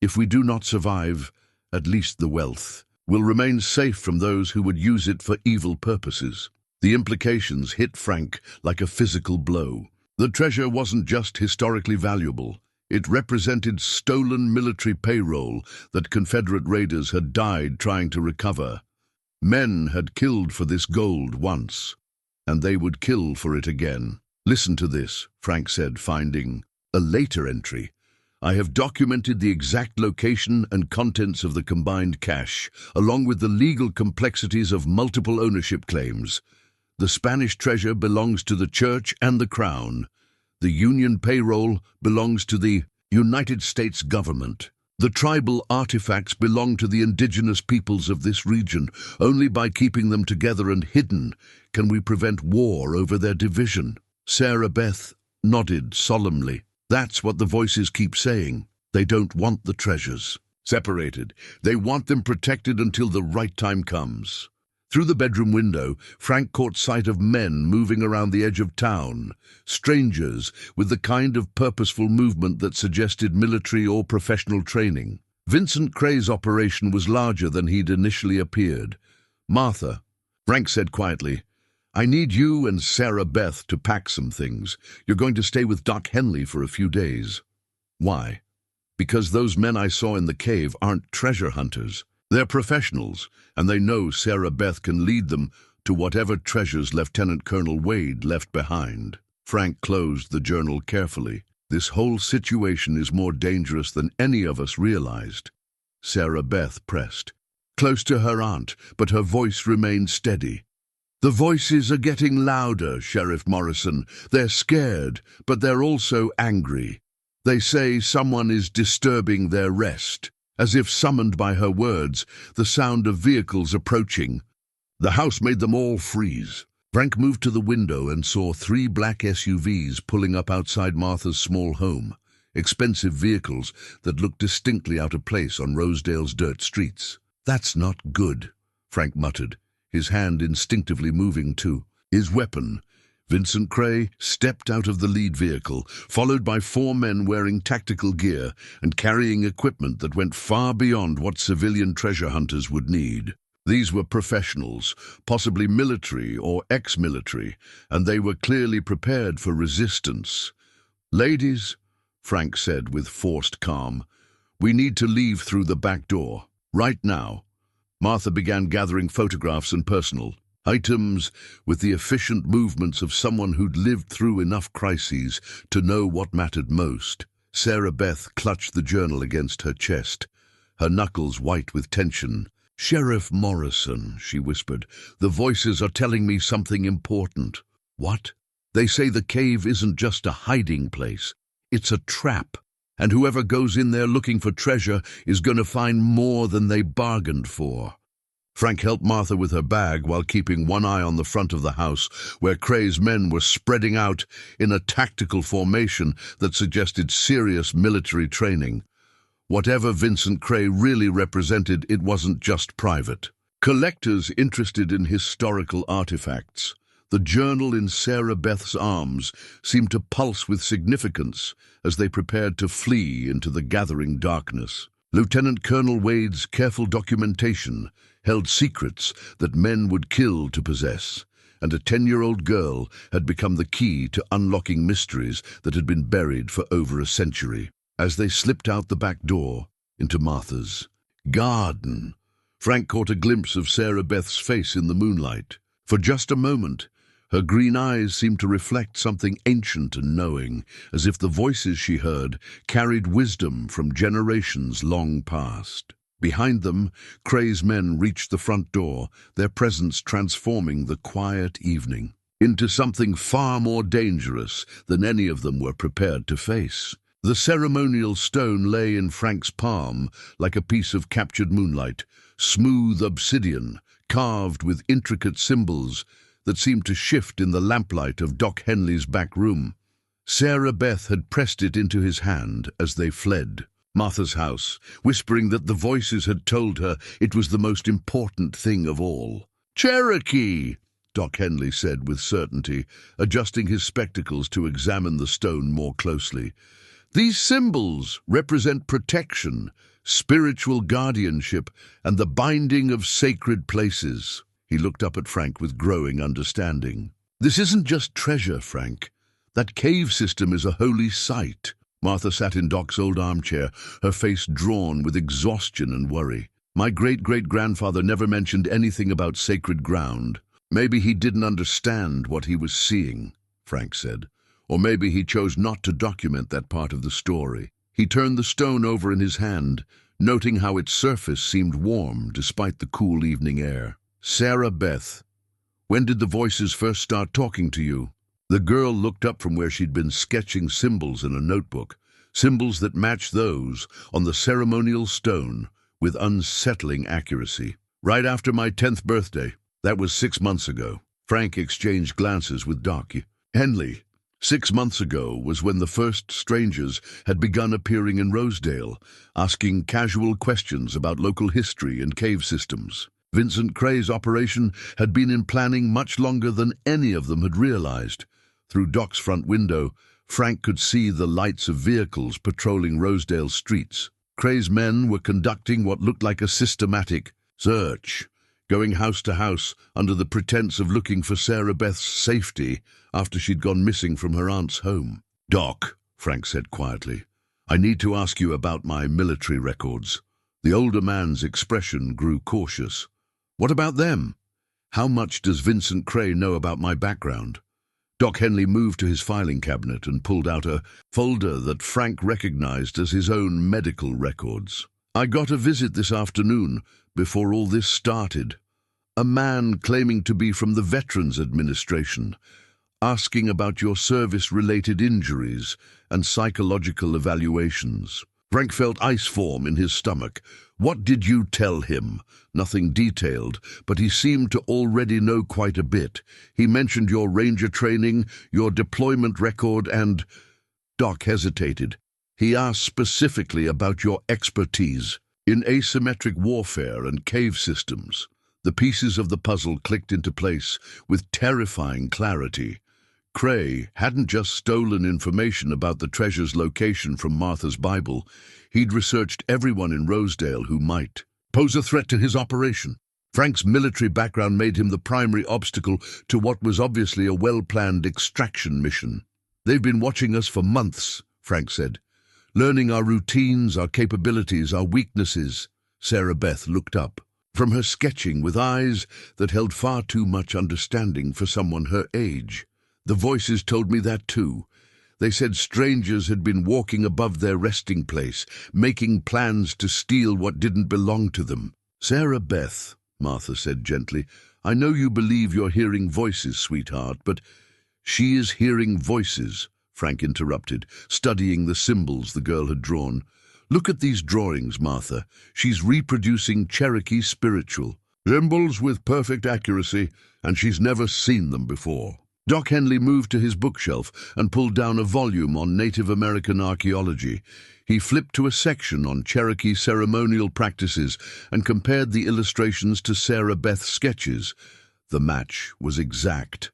If we do not survive, at least the wealth will remain safe from those who would use it for evil purposes. The implications hit Frank like a physical blow. The treasure wasn't just historically valuable. It represented stolen military payroll that Confederate raiders had died trying to recover. Men had killed for this gold once, and they would kill for it again. Listen to this, Frank said, finding a later entry. I have documented the exact location and contents of the combined cache, along with the legal complexities of multiple ownership claims. The Spanish treasure belongs to the church and the crown. The Union payroll belongs to the United States government. The tribal artifacts belong to the indigenous peoples of this region. Only by keeping them together and hidden can we prevent war over their division. Sarah Beth nodded solemnly. That's what the voices keep saying. They don't want the treasures separated. They want them protected until the right time comes. Through the bedroom window, Frank caught sight of men moving around the edge of town, strangers with the kind of purposeful movement that suggested military or professional training. Vincent Cray's operation was larger than he'd initially appeared. "Martha," Frank said quietly, "I need you and Sarah Beth to pack some things. You're going to stay with Doc Henley for a few days." "Why?" "Because those men I saw in the cave aren't treasure hunters. They're professionals, and they know Sarah Beth can lead them to whatever treasures Lieutenant Colonel Wade left behind." Frank closed the journal carefully. "This whole situation is more dangerous than any of us realized." Sarah Beth pressed close to her aunt, but her voice remained steady. "The voices are getting louder, Sheriff Morrison. They're scared, but they're also angry. They say someone is disturbing their rest." As if summoned by her words, the sound of vehicles approaching. The house made them all freeze. Frank moved to the window and saw 3 black SUVs pulling up outside Martha's small home. Expensive vehicles that looked distinctly out of place on Rosedale's dirt streets. "That's not good," Frank muttered, his hand instinctively moving to his weapon. Vincent Cray stepped out of the lead vehicle, followed by 4 men wearing tactical gear and carrying equipment that went far beyond what civilian treasure hunters would need. These were professionals, possibly military or ex-military, and they were clearly prepared for resistance. "Ladies," Frank said with forced calm, "we need to leave through the back door, right now." Martha began gathering photographs and personal items with the efficient movements of someone who'd lived through enough crises to know what mattered most. Sarah Beth clutched the journal against her chest, her knuckles white with tension. "Sheriff Morrison," she whispered, "the voices are telling me something important." "What?" "They say the cave isn't just a hiding place. It's a trap, and whoever goes in there looking for treasure is going to find more than they bargained for." Frank helped Martha with her bag while keeping one eye on the front of the house, where Cray's men were spreading out in a tactical formation that suggested serious military training. Whatever Vincent Cray really represented, it wasn't just private. Collectors interested in historical artifacts. The journal in Sarah Beth's arms seemed to pulse with significance as they prepared to flee into the gathering darkness. Lieutenant Colonel Wade's careful documentation held secrets that men would kill to possess, and a 10-year-old girl had become the key to unlocking mysteries that had been buried for over a century. As they slipped out the back door into Martha's garden, Frank caught a glimpse of Sarah Beth's face in the moonlight. For just a moment, her green eyes seemed to reflect something ancient and knowing, as if the voices she heard carried wisdom from generations long past. Behind them, Cray's men reached the front door, their presence transforming the quiet evening into something far more dangerous than any of them were prepared to face. The ceremonial stone lay in Frank's palm like a piece of captured moonlight, smooth obsidian, carved with intricate symbols that seemed to shift in the lamplight of Doc Henley's back room. Sarah Beth had pressed it into his hand as they fled Martha's house, whispering that the voices had told her it was the most important thing of all. "Cherokee!" Doc Henley said with certainty, adjusting his spectacles to examine the stone more closely. "These symbols represent protection, spiritual guardianship, and the binding of sacred places." He looked up at Frank with growing understanding. "This isn't just treasure, Frank. That cave system is a holy site." Martha sat in Doc's old armchair, her face drawn with exhaustion and worry. "My great-great-grandfather never mentioned anything about sacred ground. Maybe he didn't understand what he was seeing," Frank said. "Or maybe he chose not to document that part of the story." He turned the stone over in his hand, noting how its surface seemed warm despite the cool evening air. Sarah Beth, when did the voices first start talking to you? The girl looked up from where she'd been sketching symbols in a notebook, symbols that matched those on the ceremonial stone with unsettling accuracy. Right after my 10th birthday. That was 6 months ago. Frank exchanged glances with Doc. Henley, 6 months ago was when the first strangers had begun appearing in Rosedale, asking casual questions about local history and cave systems. Vincent Cray's operation had been in planning much longer than any of them had realized. Through Doc's front window, Frank could see the lights of vehicles patrolling Rosedale streets. Cray's men were conducting what looked like a systematic search, going house to house under the pretense of looking for Sarah Beth's safety after she'd gone missing from her aunt's home. Doc, Frank said quietly, I need to ask you about my military records. The older man's expression grew cautious. What about them? How much does Vincent Cray know about my background? Doc Henley moved to his filing cabinet and pulled out a folder that Frank recognized as his own medical records. I got a visit this afternoon before all this started. A man claiming to be from the Veterans Administration, asking about your service-related injuries and psychological evaluations. Frank felt ice form in his stomach. What did you tell him? Nothing detailed, but he seemed to already know quite a bit. He mentioned your ranger training, your deployment record, and... Doc hesitated. He asked specifically about your expertise in asymmetric warfare and cave systems. The pieces of the puzzle clicked into place with terrifying clarity. Cray hadn't just stolen information about the treasure's location from Martha's Bible. He'd researched everyone in Rosedale who might pose a threat to his operation. Frank's military background made him the primary obstacle to what was obviously a well-planned extraction mission. They've been watching us for months, Frank said, learning our routines, our capabilities, our weaknesses. Sarah Beth looked up from her sketching with eyes that held far too much understanding for someone her age. The voices told me that too. They said strangers had been walking above their resting place, making plans to steal what didn't belong to them. Sarah Beth, Martha said gently, I know you believe you're hearing voices, sweetheart, but she is hearing voices, Frank interrupted, studying the symbols the girl had drawn. Look at these drawings, Martha. She's reproducing Cherokee spiritual. Symbols with perfect accuracy, and she's never seen them before. Doc Henley moved to his bookshelf and pulled down a volume on Native American archaeology. He flipped to a section on Cherokee ceremonial practices and compared the illustrations to Sarah Beth's sketches. The match was exact.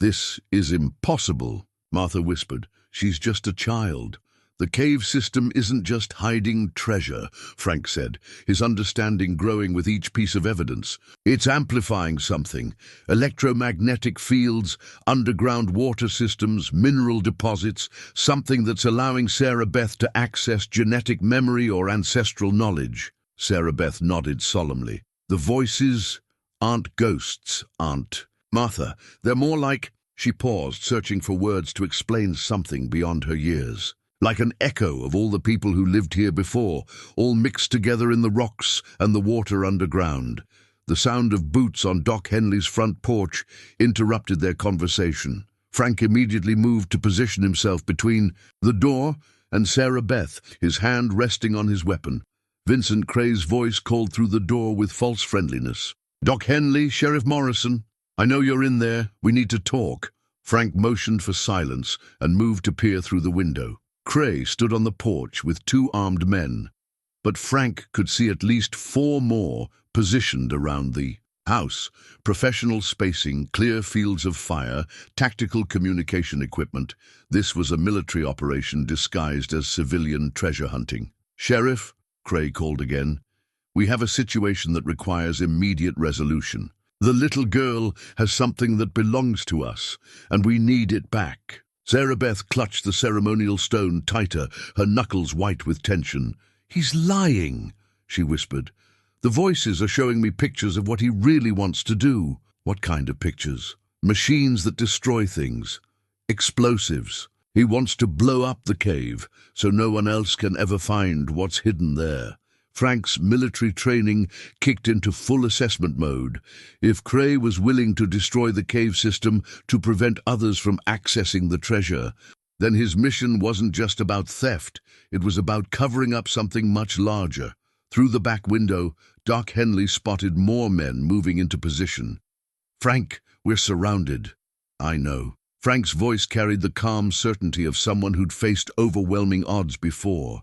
This is impossible, Martha whispered. She's just a child. The cave system isn't just hiding treasure, Frank said, his understanding growing with each piece of evidence. It's amplifying something. Electromagnetic fields, underground water systems, mineral deposits, something that's allowing Sarah Beth to access genetic memory or ancestral knowledge. Sarah Beth nodded solemnly. The voices aren't ghosts, Aunt Martha. They're more like... She paused, searching for words to explain something beyond her years. Like an echo of all the people who lived here before, all mixed together in the rocks and the water underground. The sound of boots on Doc Henley's front porch interrupted their conversation. Frank immediately moved to position himself between the door and Sarah Beth, his hand resting on his weapon. Vincent Cray's voice called through the door with false friendliness. Doc Henley, Sheriff Morrison, I know you're in there. We need to talk. Frank motioned for silence and moved to peer through the window. Cray stood on the porch with 2 armed men, but Frank could see at least 4 more positioned around the house. Professional spacing, clear fields of fire, tactical communication equipment. This was a military operation disguised as civilian treasure hunting. Sheriff, Cray called again, we have a situation that requires immediate resolution. The little girl has something that belongs to us, and we need it back. Sarah Beth clutched the ceremonial stone tighter, her knuckles white with tension. He's lying, she whispered. The voices are showing me pictures of what he really wants to do. What kind of pictures? Machines that destroy things. Explosives. He wants to blow up the cave so no one else can ever find what's hidden there. Frank's military training kicked into full assessment mode. If Cray was willing to destroy the cave system to prevent others from accessing the treasure, then his mission wasn't just about theft, it was about covering up something much larger. Through the back window, Doc Henley spotted more men moving into position. "Frank, we're surrounded." "I know." Frank's voice carried the calm certainty of someone who'd faced overwhelming odds before.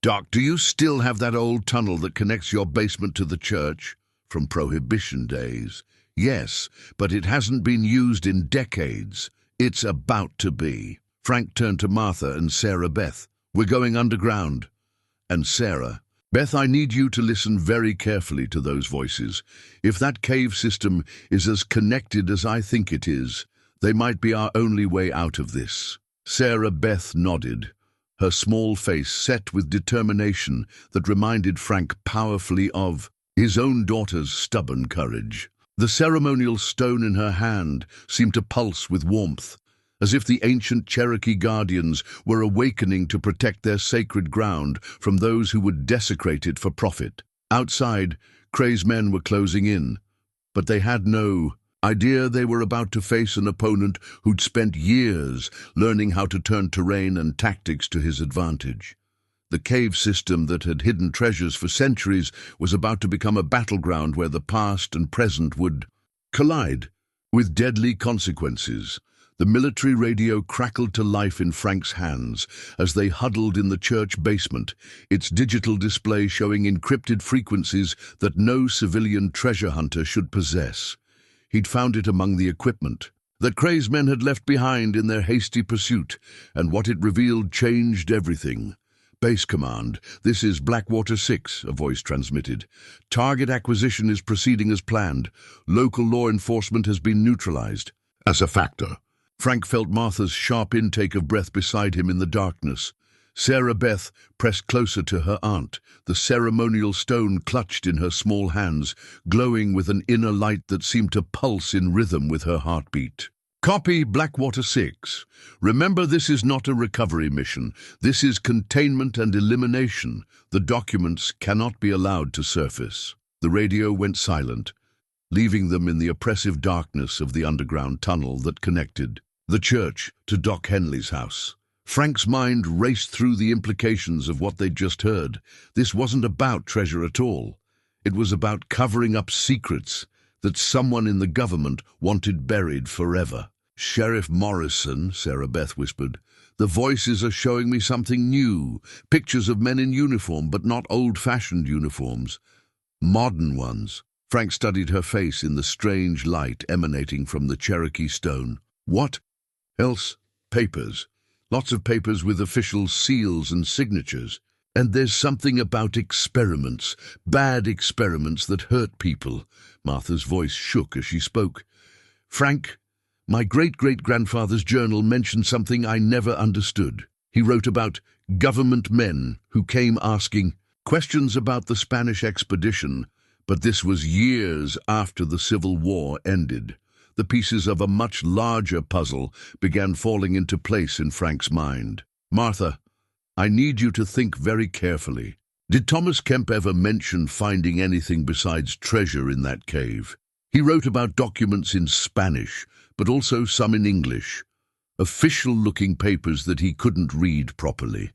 "Doc, do you still have that old tunnel that connects your basement to the church?" "From Prohibition days." "Yes, but it hasn't been used in decades. It's about to be." Frank turned to Martha and Sarah Beth. "We're going underground." And Sarah, "Beth, I need you to listen very carefully to those voices. If that cave system is as connected as I think it is, they might be our only way out of this." Sarah Beth nodded, her small face set with determination that reminded Frank powerfully of his own daughter's stubborn courage. The ceremonial stone in her hand seemed to pulse with warmth, as if the ancient Cherokee guardians were awakening to protect their sacred ground from those who would desecrate it for profit. Outside, Cray's men were closing in, but they had no idea they were about to face an opponent who'd spent years learning how to turn terrain and tactics to his advantage. The cave system that had hidden treasures for centuries was about to become a battleground where the past and present would collide, with deadly consequences. The military radio crackled to life in Frank's hands as they huddled in the church basement, its digital display showing encrypted frequencies that no civilian treasure hunter should possess. He'd found it among the equipment that Cray's men had left behind in their hasty pursuit, and what it revealed changed everything. "Base Command, this is Blackwater 6, a voice transmitted. Target acquisition is proceeding as planned. Local law enforcement has been neutralized." As a factor, Frank felt Martha's sharp intake of breath beside him in the darkness. Sarah Beth pressed closer to her aunt, the ceremonial stone clutched in her small hands, glowing with an inner light that seemed to pulse in rhythm with her heartbeat. "Copy, Blackwater 6. Remember, this is not a recovery mission. This is containment and elimination. The documents cannot be allowed to surface." The radio went silent, leaving them in the oppressive darkness of the underground tunnel that connected the church to Doc Henley's house. Frank's mind raced through the implications of what they'd just heard. This wasn't about treasure at all. It was about covering up secrets that someone in the government wanted buried forever. "Sheriff Morrison," Sarah Beth whispered, "the voices are showing me something new. Pictures of men in uniform, but not old-fashioned uniforms. Modern ones." Frank studied her face in the strange light emanating from the Cherokee stone. "What else?" "Papers. Lots of papers with official seals and signatures. And there's something about experiments, bad experiments that hurt people." Martha's voice shook as she spoke. "Frank, my great-great-grandfather's journal mentioned something I never understood. He wrote about government men who came asking questions about the Spanish expedition, but this was years after the Civil War ended. The pieces of a much larger puzzle began falling into place in Frank's mind. "Martha, I need you to think very carefully. Did Thomas Kemp ever mention finding anything besides treasure in that cave? He wrote about documents in Spanish, but also some in English. Official-looking papers that he couldn't read properly."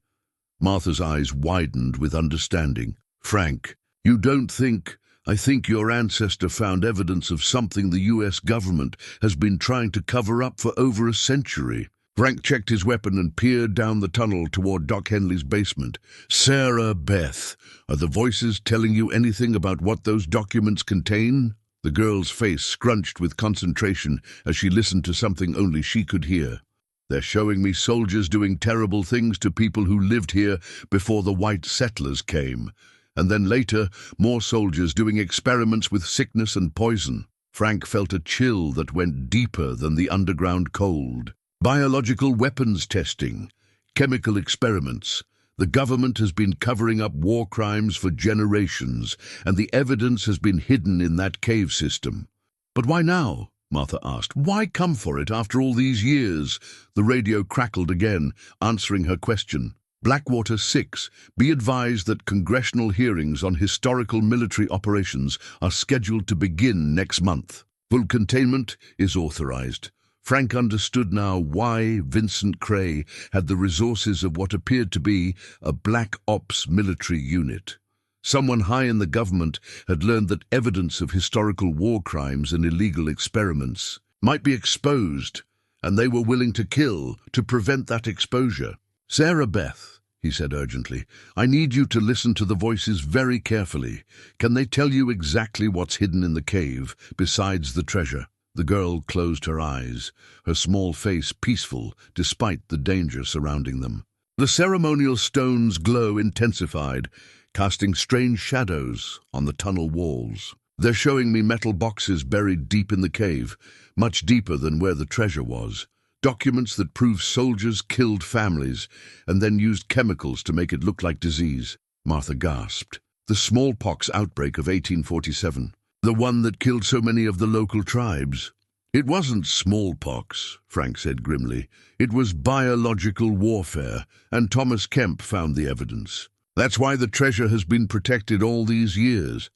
Martha's eyes widened with understanding. "Frank, you don't think... I think your ancestor found evidence of something the U.S. government has been trying to cover up for over a century." Frank checked his weapon and peered down the tunnel toward Doc Henley's basement. "Sarah Beth, are the voices telling you anything about what those documents contain?" The girl's face scrunched with concentration as she listened to something only she could hear. "They're showing me soldiers doing terrible things to people who lived here before the white settlers came. And then later, more soldiers doing experiments with sickness and poison." Frank felt a chill that went deeper than the underground cold. "Biological weapons testing, chemical experiments. The government has been covering up war crimes for generations, and the evidence has been hidden in that cave system. But why now? Martha asked. "Why come for it after all these years?" The radio crackled again, answering her question. Blackwater 6, be advised that congressional hearings on historical military operations are scheduled to begin next month. Full containment is authorized. Frank understood now why Vincent Cray had the resources of what appeared to be a black ops military unit. Someone high in the government had learned that evidence of historical war crimes and illegal experiments might be exposed, and they were willing to kill to prevent that exposure. "Sarah Beth," he said urgently, "I need you to listen to the voices very carefully. Can they tell you exactly what's hidden in the cave, besides the treasure?" The girl closed her eyes, her small face peaceful despite the danger surrounding them. The ceremonial stone's glow intensified, casting strange shadows on the tunnel walls. "They're showing me metal boxes buried deep in the cave, much deeper than where the treasure was. Documents that prove soldiers killed families and then used chemicals to make it look like disease." Martha gasped. "The smallpox outbreak of 1847, the one that killed so many of the local tribes." "It wasn't smallpox," Frank said grimly. "It was biological warfare, and Thomas Kemp found the evidence. That's why the treasure has been protected all these years,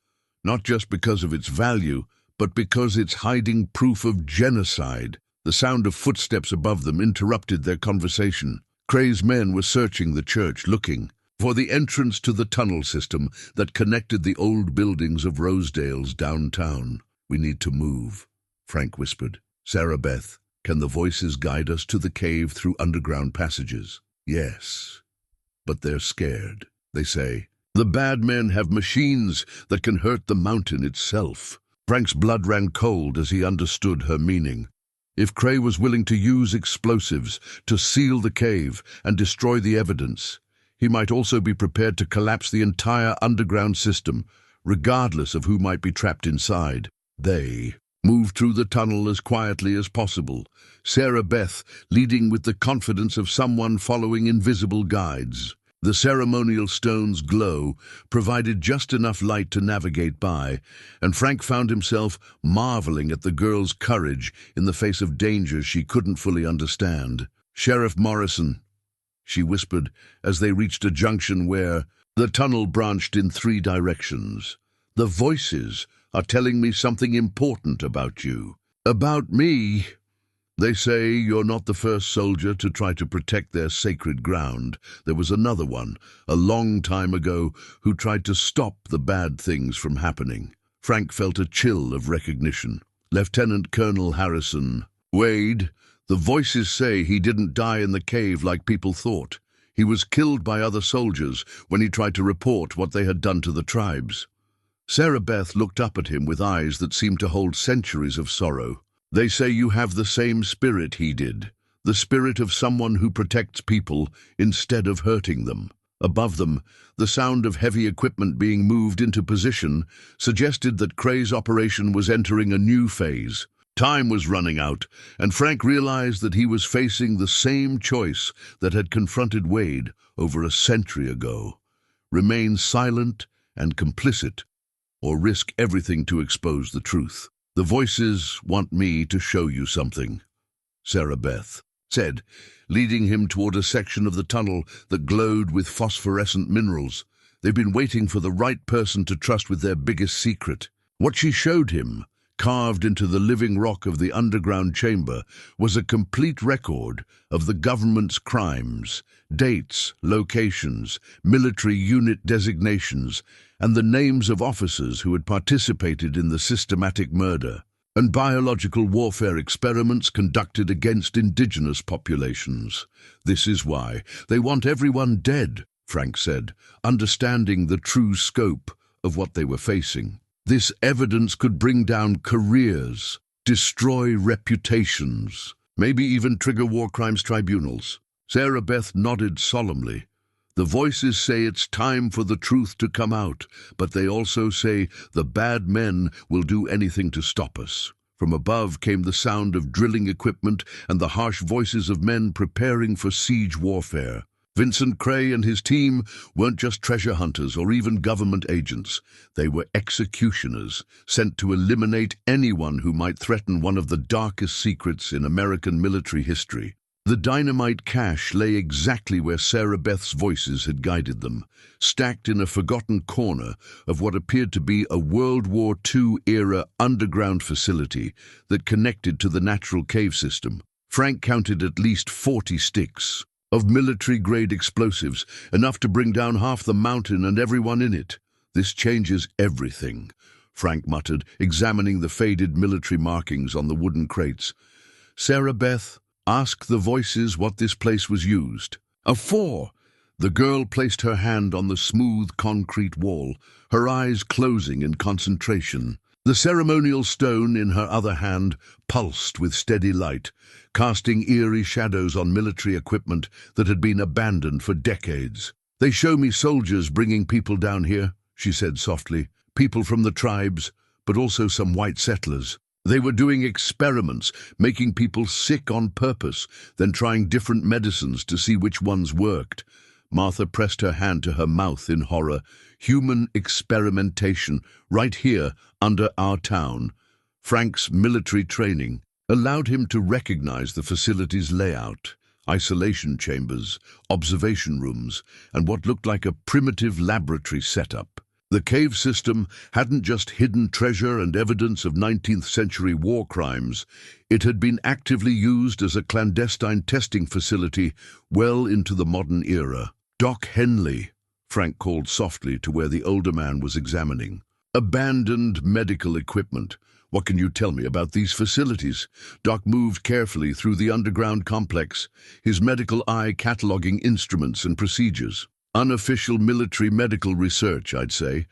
not just because of its value, but because it's hiding proof of genocide." The sound of footsteps above them interrupted their conversation. Cray's men were searching the church, looking for the entrance to the tunnel system that connected the old buildings of Rosedale's downtown. "We need to move," Frank whispered. "Sarah Beth, can the voices guide us to the cave through underground passages?" "Yes, but they're scared. They say, the bad men have machines that can hurt the mountain itself." Frank's blood ran cold as he understood her meaning. If Cray was willing to use explosives to seal the cave and destroy the evidence, he might also be prepared to collapse the entire underground system, regardless of who might be trapped inside. They moved through the tunnel as quietly as possible, Sarah Beth leading with the confidence of someone following invisible guides. The ceremonial stone's glow provided just enough light to navigate by, and Frank found himself marveling at the girl's courage in the face of dangers she couldn't fully understand. "Sheriff Morrison," she whispered as they reached a junction where the tunnel branched in 3 directions. "The voices are telling me something important about you." "About me?" "They say you're not the first soldier to try to protect their sacred ground. There was another one, a long time ago, who tried to stop the bad things from happening." Frank felt a chill of recognition. "Lieutenant Colonel Harrison Wade. The voices say he didn't die in the cave like people thought. He was killed by other soldiers when he tried to report what they had done to the tribes." Sarah Beth looked up at him with eyes that seemed to hold centuries of sorrow. "They say you have the same spirit he did, the spirit of someone who protects people instead of hurting them." Above them, the sound of heavy equipment being moved into position suggested that Cray's operation was entering a new phase. Time was running out, and Frank realized that he was facing the same choice that had confronted Wade over a century ago: remain silent and complicit, or risk everything to expose the truth. "The voices want me to show you something," Sarah Beth said, leading him toward a section of the tunnel that glowed with phosphorescent minerals. They've been waiting for the right person to trust with their biggest secret. What she showed him, carved into the living rock of the underground chamber, was a complete record of the government's crimes, dates, locations, military unit designations, and the names of officers who had participated in the systematic murder and biological warfare experiments conducted against indigenous populations. "This is why they want everyone dead," Frank said, understanding the true scope of what they were facing. "This evidence could bring down careers, destroy reputations, maybe even trigger war crimes tribunals." Sarah Beth nodded solemnly. "The voices say it's time for the truth to come out, but they also say the bad men will do anything to stop us." From above came the sound of drilling equipment and the harsh voices of men preparing for siege warfare. Vincent Cray and his team weren't just treasure hunters or even government agents. They were executioners, sent to eliminate anyone who might threaten one of the darkest secrets in American military history. The dynamite cache lay exactly where Sarah Beth's voices had guided them, stacked in a forgotten corner of what appeared to be a World War II-era underground facility that connected to the natural cave system. Frank counted at least 40 sticks of military-grade explosives, enough to bring down half the mountain and everyone in it. "This changes everything," Frank muttered, examining the faded military markings on the wooden crates. "Sarah Beth, ask the voices what this place was used for." The girl placed her hand on the smooth concrete wall, her eyes closing in concentration. The ceremonial stone in her other hand pulsed with steady light, casting eerie shadows on military equipment that had been abandoned for decades. "They show me soldiers bringing people down here," she said softly. "People from the tribes, but also some white settlers. They were doing experiments, making people sick on purpose, then trying different medicines to see which ones worked." Martha pressed her hand to her mouth in horror. "Human experimentation, right here, under our town." Frank's military training allowed him to recognize the facility's layout: isolation chambers, observation rooms, and what looked like a primitive laboratory setup. The cave system hadn't just hidden treasure and evidence of 19th century war crimes. It had been actively used as a clandestine testing facility well into the modern era. "Doc Henley," Frank called softly to where the older man was examining. "Abandoned medical equipment. What can you tell me about these facilities?" Doc moved carefully through the underground complex, his medical eye cataloging instruments and procedures. "Unofficial military medical research, I'd say.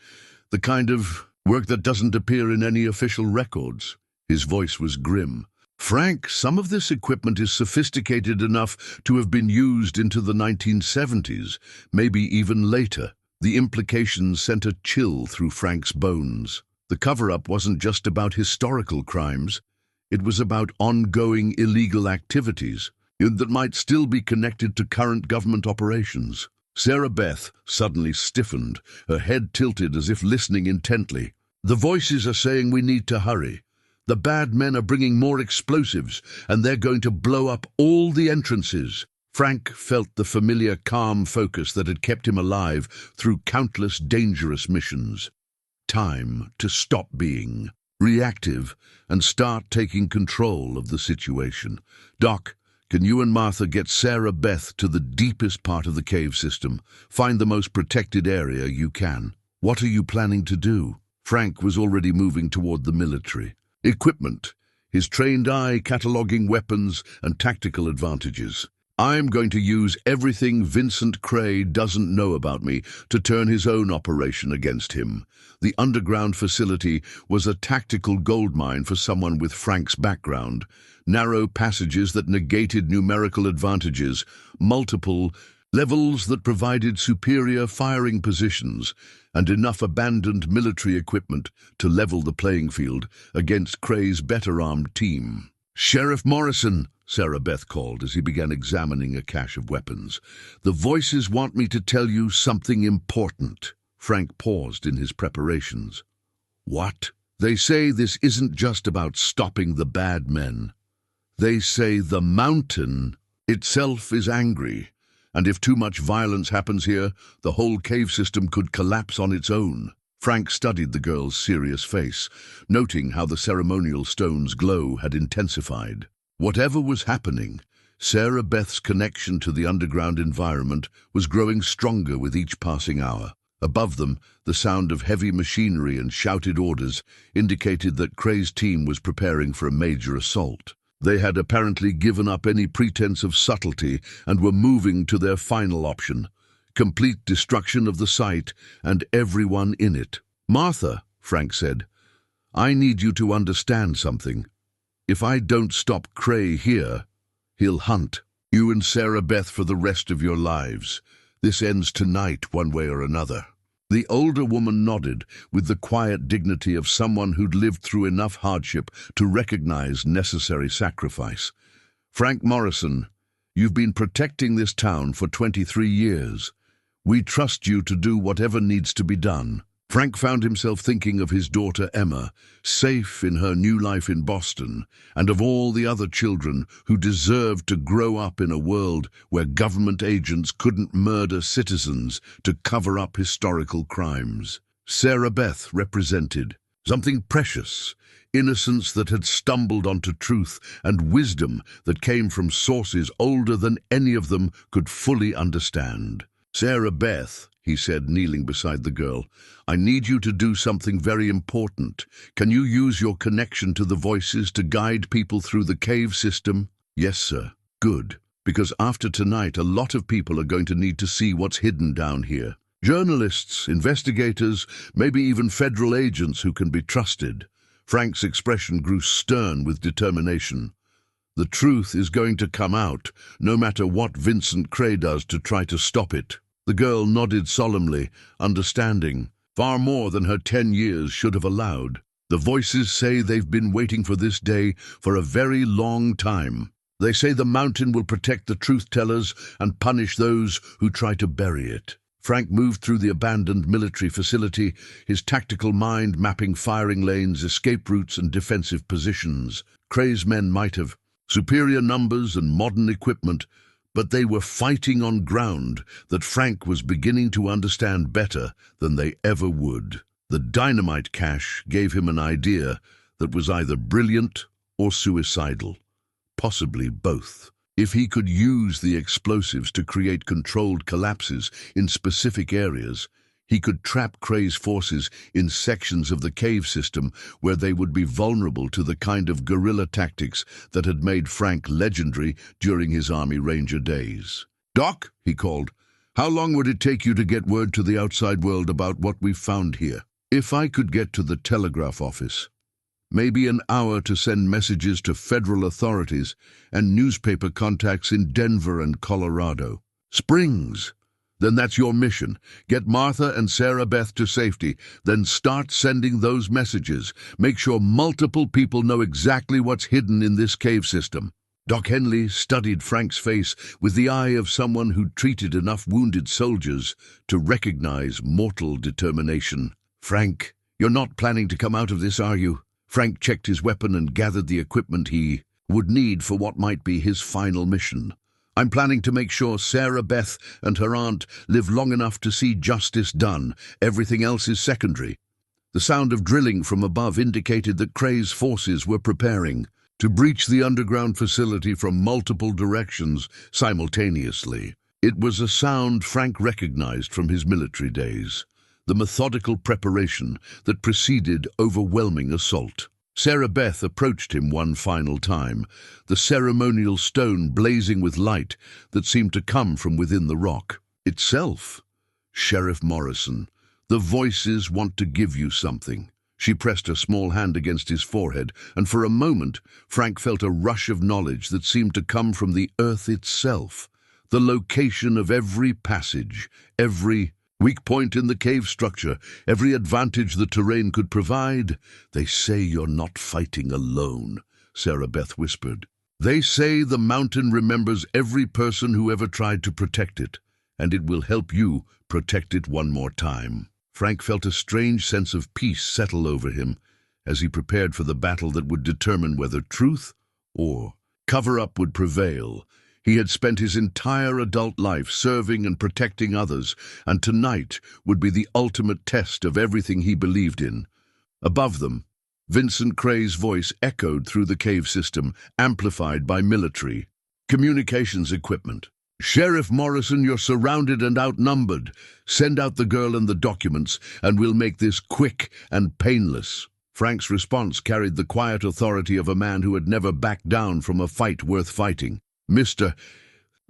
The kind of work that doesn't appear in any official records." His voice was grim. "Frank, some of this equipment is sophisticated enough to have been used into the 1970s, maybe even later." The implications sent a chill through Frank's bones. The cover-up wasn't just about historical crimes. It was about ongoing illegal activities that might still be connected to current government operations. Sarah Beth suddenly stiffened, her head tilted as if listening intently. "The voices are saying we need to hurry. The bad men are bringing more explosives, and they're going to blow up all the entrances." Frank felt the familiar calm focus that had kept him alive through countless dangerous missions. Time to stop being reactive and start taking control of the situation. "Doc, can you and Martha get Sarah Beth to the deepest part of the cave system? Find the most protected area you can." "What are you planning to do?" Frank was already moving toward the military equipment, his trained eye cataloging weapons and tactical advantages. "I'm going to use everything Vincent Cray doesn't know about me to turn his own operation against him." The underground facility was a tactical goldmine for someone with Frank's background. Narrow passages that negated numerical advantages, multiple levels that provided superior firing positions, and enough abandoned military equipment to level the playing field against Cray's better-armed team. "Sheriff Morrison," Sarah Beth called as he began examining a cache of weapons. "The voices want me to tell you something important." Frank paused in his preparations. "What?" "They say this isn't just about stopping the bad men. They say the mountain itself is angry, and if too much violence happens here, the whole cave system could collapse on its own." Frank studied the girl's serious face, noting how the ceremonial stone's glow had intensified. Whatever was happening, Sarah Beth's connection to the underground environment was growing stronger with each passing hour. Above them, the sound of heavy machinery and shouted orders indicated that Cray's team was preparing for a major assault. They had apparently given up any pretense of subtlety and were moving to their final option: complete destruction of the site and everyone in it. "Martha," Frank said, "I need you to understand something. If I don't stop Cray here, he'll hunt you and Sarah Beth for the rest of your lives. This ends tonight, one way or another." The older woman nodded with the quiet dignity of someone who'd lived through enough hardship to recognize necessary sacrifice. "Frank Morrison, You've been protecting this town for 23 years. We trust you to do whatever needs to be done." Frank found himself thinking of his daughter Emma, safe in her new life in Boston, and of all the other children who deserved to grow up in a world where government agents couldn't murder citizens to cover up historical crimes. Sarah Beth represented something precious, innocence that had stumbled onto truth, and wisdom that came from sources older than any of them could fully understand. "Sarah Beth," he said, kneeling beside the girl, "I need you to do something very important. Can you use your connection to the voices to guide people through the cave system?" "Yes, sir." "Good, because after tonight a lot of people are going to need to see what's hidden down here. Journalists, investigators, maybe even federal agents who can be trusted." Frank's expression grew stern with determination. "The truth is going to come out, no matter what Vincent Cray does to try to stop it." The girl nodded solemnly, understanding, far more than her 10 years should have allowed. "The voices say they've been waiting for this day for a very long time. They say the mountain will protect the truth-tellers and punish those who try to bury it." Frank moved through the abandoned military facility, his tactical mind mapping firing lanes, escape routes, and defensive positions. Cray's men might have superior numbers and modern equipment, but they were fighting on ground that Frank was beginning to understand better than they ever would. The dynamite cache gave him an idea that was either brilliant or suicidal, possibly both. If he could use the explosives to create controlled collapses in specific areas, he could trap Cray's forces in sections of the cave system where they would be vulnerable to the kind of guerrilla tactics that had made Frank legendary during his Army Ranger days. "Doc," he called, "how long would it take you to get word to the outside world about what we've found here?" "If I could get to the telegraph office. Maybe an hour to send messages to federal authorities and newspaper contacts in Denver and Colorado." "Springs! Then that's your mission. Get Martha and Sarah Beth to safety, then start sending those messages. Make sure multiple people know exactly what's hidden in this cave system." Doc Henley studied Frank's face with the eye of someone who'd treated enough wounded soldiers to recognize mortal determination. "Frank, you're not planning to come out of this, are you?" Frank checked his weapon and gathered the equipment he would need for what might be his final mission. "I'm planning to make sure Sarah Beth and her aunt live long enough to see justice done. Everything else is secondary." The sound of drilling from above indicated that Cray's forces were preparing to breach the underground facility from multiple directions simultaneously. It was a sound Frank recognized from his military days, the methodical preparation that preceded overwhelming assault. Sarah Beth approached him one final time, the ceremonial stone blazing with light that seemed to come from within the rock itself. "Sheriff Morrison, the voices want to give you something." She pressed her small hand against his forehead, and for a moment Frank felt a rush of knowledge that seemed to come from the earth itself. The location of every passage, every weak point in the cave structure, every advantage the terrain could provide. "They say you're not fighting alone," Sarah Beth whispered. "They say the mountain remembers every person who ever tried to protect it, and it will help you protect it one more time." Frank felt a strange sense of peace settle over him as he prepared for the battle that would determine whether truth or cover-up would prevail. He had spent his entire adult life serving and protecting others, and tonight would be the ultimate test of everything he believed in. Above them, Vincent Cray's voice echoed through the cave system, amplified by military communications equipment. "Sheriff Morrison, you're surrounded and outnumbered. Send out the girl and the documents, and we'll make this quick and painless." Frank's response carried the quiet authority of a man who had never backed down from a fight worth fighting. "Mr.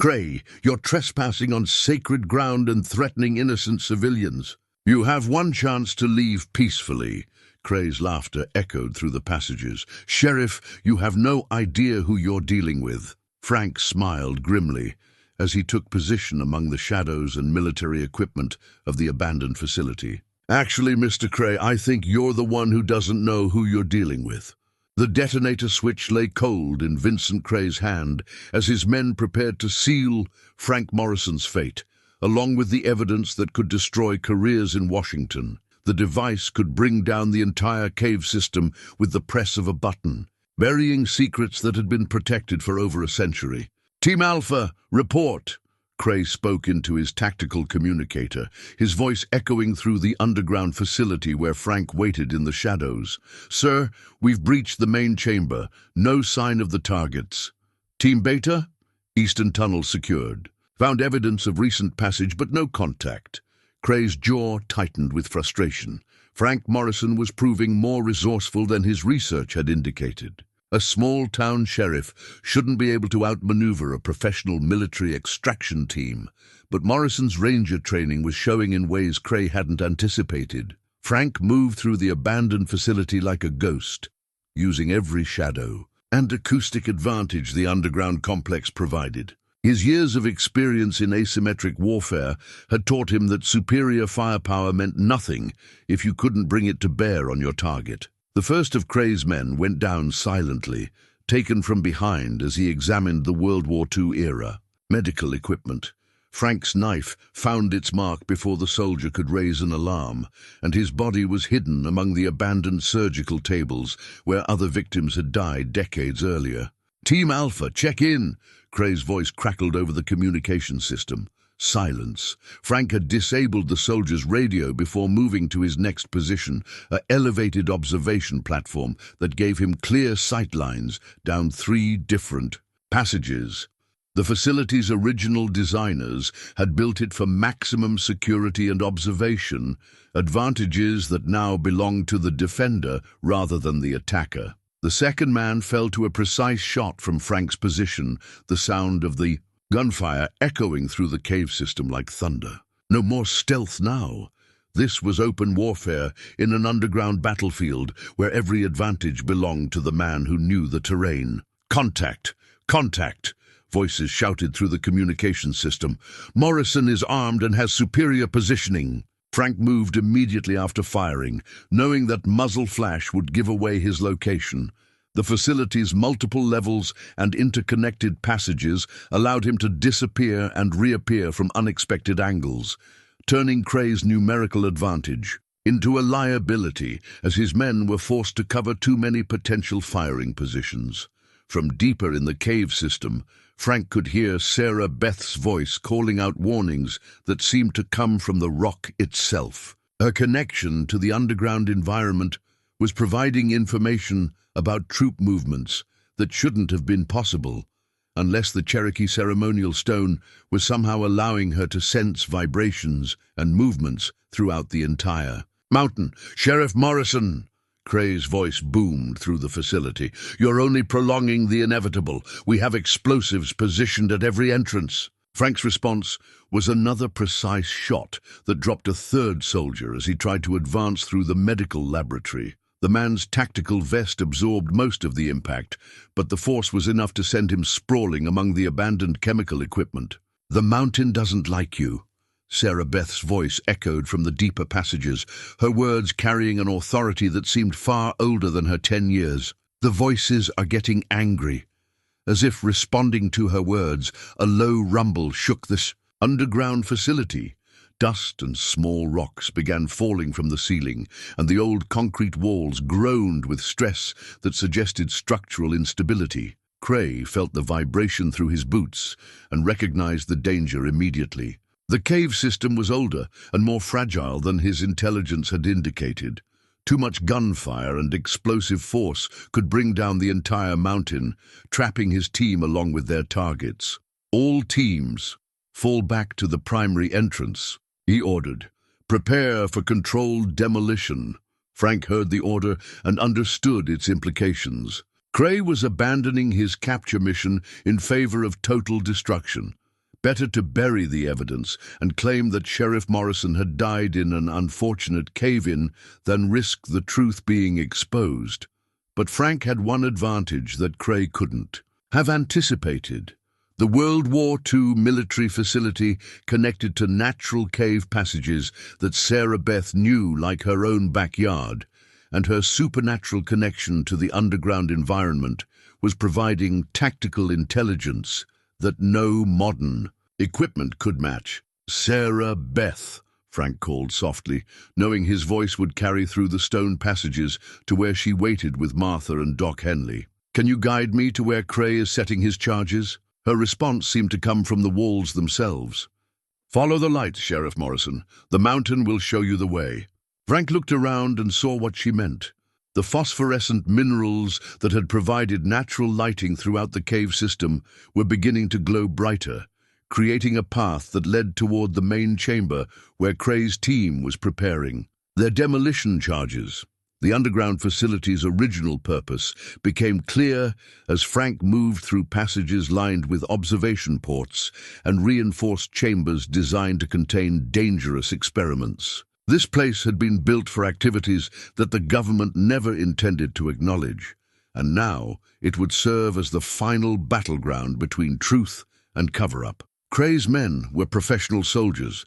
Cray, you're trespassing on sacred ground and threatening innocent civilians. You have one chance to leave peacefully." Cray's laughter echoed through the passages. "Sheriff, you have no idea who you're dealing with." Frank smiled grimly as he took position among the shadows and military equipment of the abandoned facility. "Actually, Mr. Cray, I think you're the one who doesn't know who you're dealing with. The detonator switch lay cold in Vincent Cray's hand as his men prepared to seal Frank Morrison's fate, along with the evidence that could destroy careers in Washington. The device could bring down the entire cave system with the press of a button, burying secrets that had been protected for over a century. "Team Alpha, report!" Cray spoke into his tactical communicator, his voice echoing through the underground facility where Frank waited in the shadows. "Sir, we've breached the main chamber. No sign of the targets. Team Beta? Eastern tunnel secured. Found evidence of recent passage but no contact." Cray's jaw tightened with frustration. Frank Morrison was proving more resourceful than his research had indicated. A small-town sheriff shouldn't be able to outmaneuver a professional military extraction team, but Morrison's ranger training was showing in ways Cray hadn't anticipated. Frank moved through the abandoned facility like a ghost, using every shadow and acoustic advantage the underground complex provided. His years of experience in asymmetric warfare had taught him that superior firepower meant nothing if you couldn't bring it to bear on your target. The first of Cray's men went down silently, taken from behind as he examined the World War II era. Medical equipment. Frank's knife found its mark before the soldier could raise an alarm, and his body was hidden among the abandoned surgical tables where other victims had died decades earlier. "Team Alpha, check in!" Cray's voice crackled over the communication system. Silence. Frank had disabled the soldier's radio before moving to his next position, an elevated observation platform that gave him clear sight lines down 3 different passages. The facility's original designers had built it for maximum security and observation, advantages that now belonged to the defender rather than the attacker. The second man fell to a precise shot from Frank's position, the sound of the gunfire echoing through the cave system like thunder. No more stealth now. This was open warfare in an underground battlefield where every advantage belonged to the man who knew the terrain. "Contact! Contact!" Voices shouted through the communication system. "Morrison is armed and has superior positioning." Frank moved immediately after firing, knowing that muzzle flash would give away his location. The facility's multiple levels and interconnected passages allowed him to disappear and reappear from unexpected angles, turning Cray's numerical advantage into a liability as his men were forced to cover too many potential firing positions. From deeper in the cave system, Frank could hear Sarah Beth's voice calling out warnings that seemed to come from the rock itself. Her connection to the underground environment was providing information about troop movements that shouldn't have been possible, unless the Cherokee ceremonial stone was somehow allowing her to sense vibrations and movements throughout the entire mountain. "Sheriff Morrison!" Cray's voice boomed through the facility. "You're only prolonging the inevitable. We have explosives positioned at every entrance." Frank's response was another precise shot that dropped a third soldier as he tried to advance through the medical laboratory. The man's tactical vest absorbed most of the impact, but the force was enough to send him sprawling among the abandoned chemical equipment. "The mountain doesn't like you." Sarah Beth's voice echoed from the deeper passages, her words carrying an authority that seemed far older than her 10 years. The voices are getting angry. As if responding to her words, a low rumble shook this underground facility. Dust and small rocks began falling from the ceiling, and the old concrete walls groaned with stress that suggested structural instability. Cray felt the vibration through his boots and recognized the danger immediately. The cave system was older and more fragile than his intelligence had indicated. Too much gunfire and explosive force could bring down the entire mountain, trapping his team along with their targets. "All teams, fall back to the primary entrance," he ordered. "Prepare for controlled demolition." Frank heard the order and understood its implications. Cray was abandoning his capture mission in favor of total destruction. Better to bury the evidence and claim that Sheriff Morrison had died in an unfortunate cave-in than risk the truth being exposed. But Frank had one advantage that Cray couldn't have anticipated. The World War II military facility connected to natural cave passages that Sarah Beth knew like her own backyard, and her supernatural connection to the underground environment was providing tactical intelligence that no modern equipment could match. "Sarah Beth," Frank called softly, knowing his voice would carry through the stone passages to where she waited with Martha and Doc Henley. "Can you guide me to where Cray is setting his charges?" Her response seemed to come from the walls themselves. "Follow the light, Sheriff Morrison. The mountain will show you the way." Frank looked around and saw what she meant. The phosphorescent minerals that had provided natural lighting throughout the cave system were beginning to glow brighter, creating a path that led toward the main chamber where Cray's team was preparing their demolition charges. The underground facility's original purpose became clear as Frank moved through passages lined with observation ports and reinforced chambers designed to contain dangerous experiments. This place had been built for activities that the government never intended to acknowledge, and now it would serve as the final battleground between truth and cover-up. Cray's men were professional soldiers,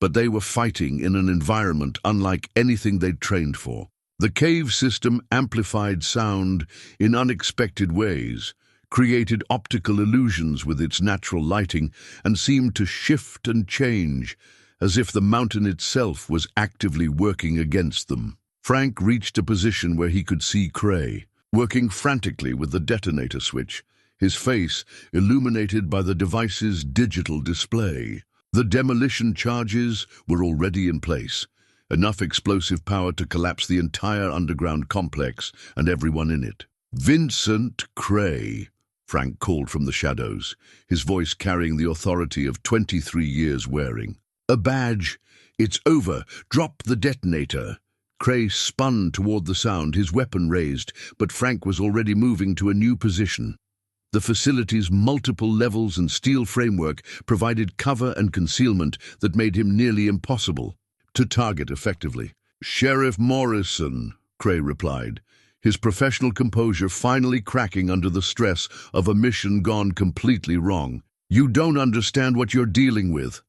but they were fighting in an environment unlike anything they'd trained for. The cave system amplified sound in unexpected ways, created optical illusions with its natural lighting, and seemed to shift and change, as if the mountain itself was actively working against them. Frank reached a position where he could see Cray, working frantically with the detonator switch, his face illuminated by the device's digital display. The demolition charges were already in place, enough explosive power to collapse the entire underground complex and everyone in it. "Vincent Cray," Frank called from the shadows, his voice carrying the authority of 23 years wearing. "A badge. It's over. Drop the detonator." Cray spun toward the sound, his weapon raised, but Frank was already moving to a new position. The facility's multiple levels and steel framework provided cover and concealment that made him nearly impossible to target effectively. "Sheriff Morrison," Cray replied, his professional composure finally cracking under the stress of a mission gone completely wrong. "You don't understand what you're dealing with.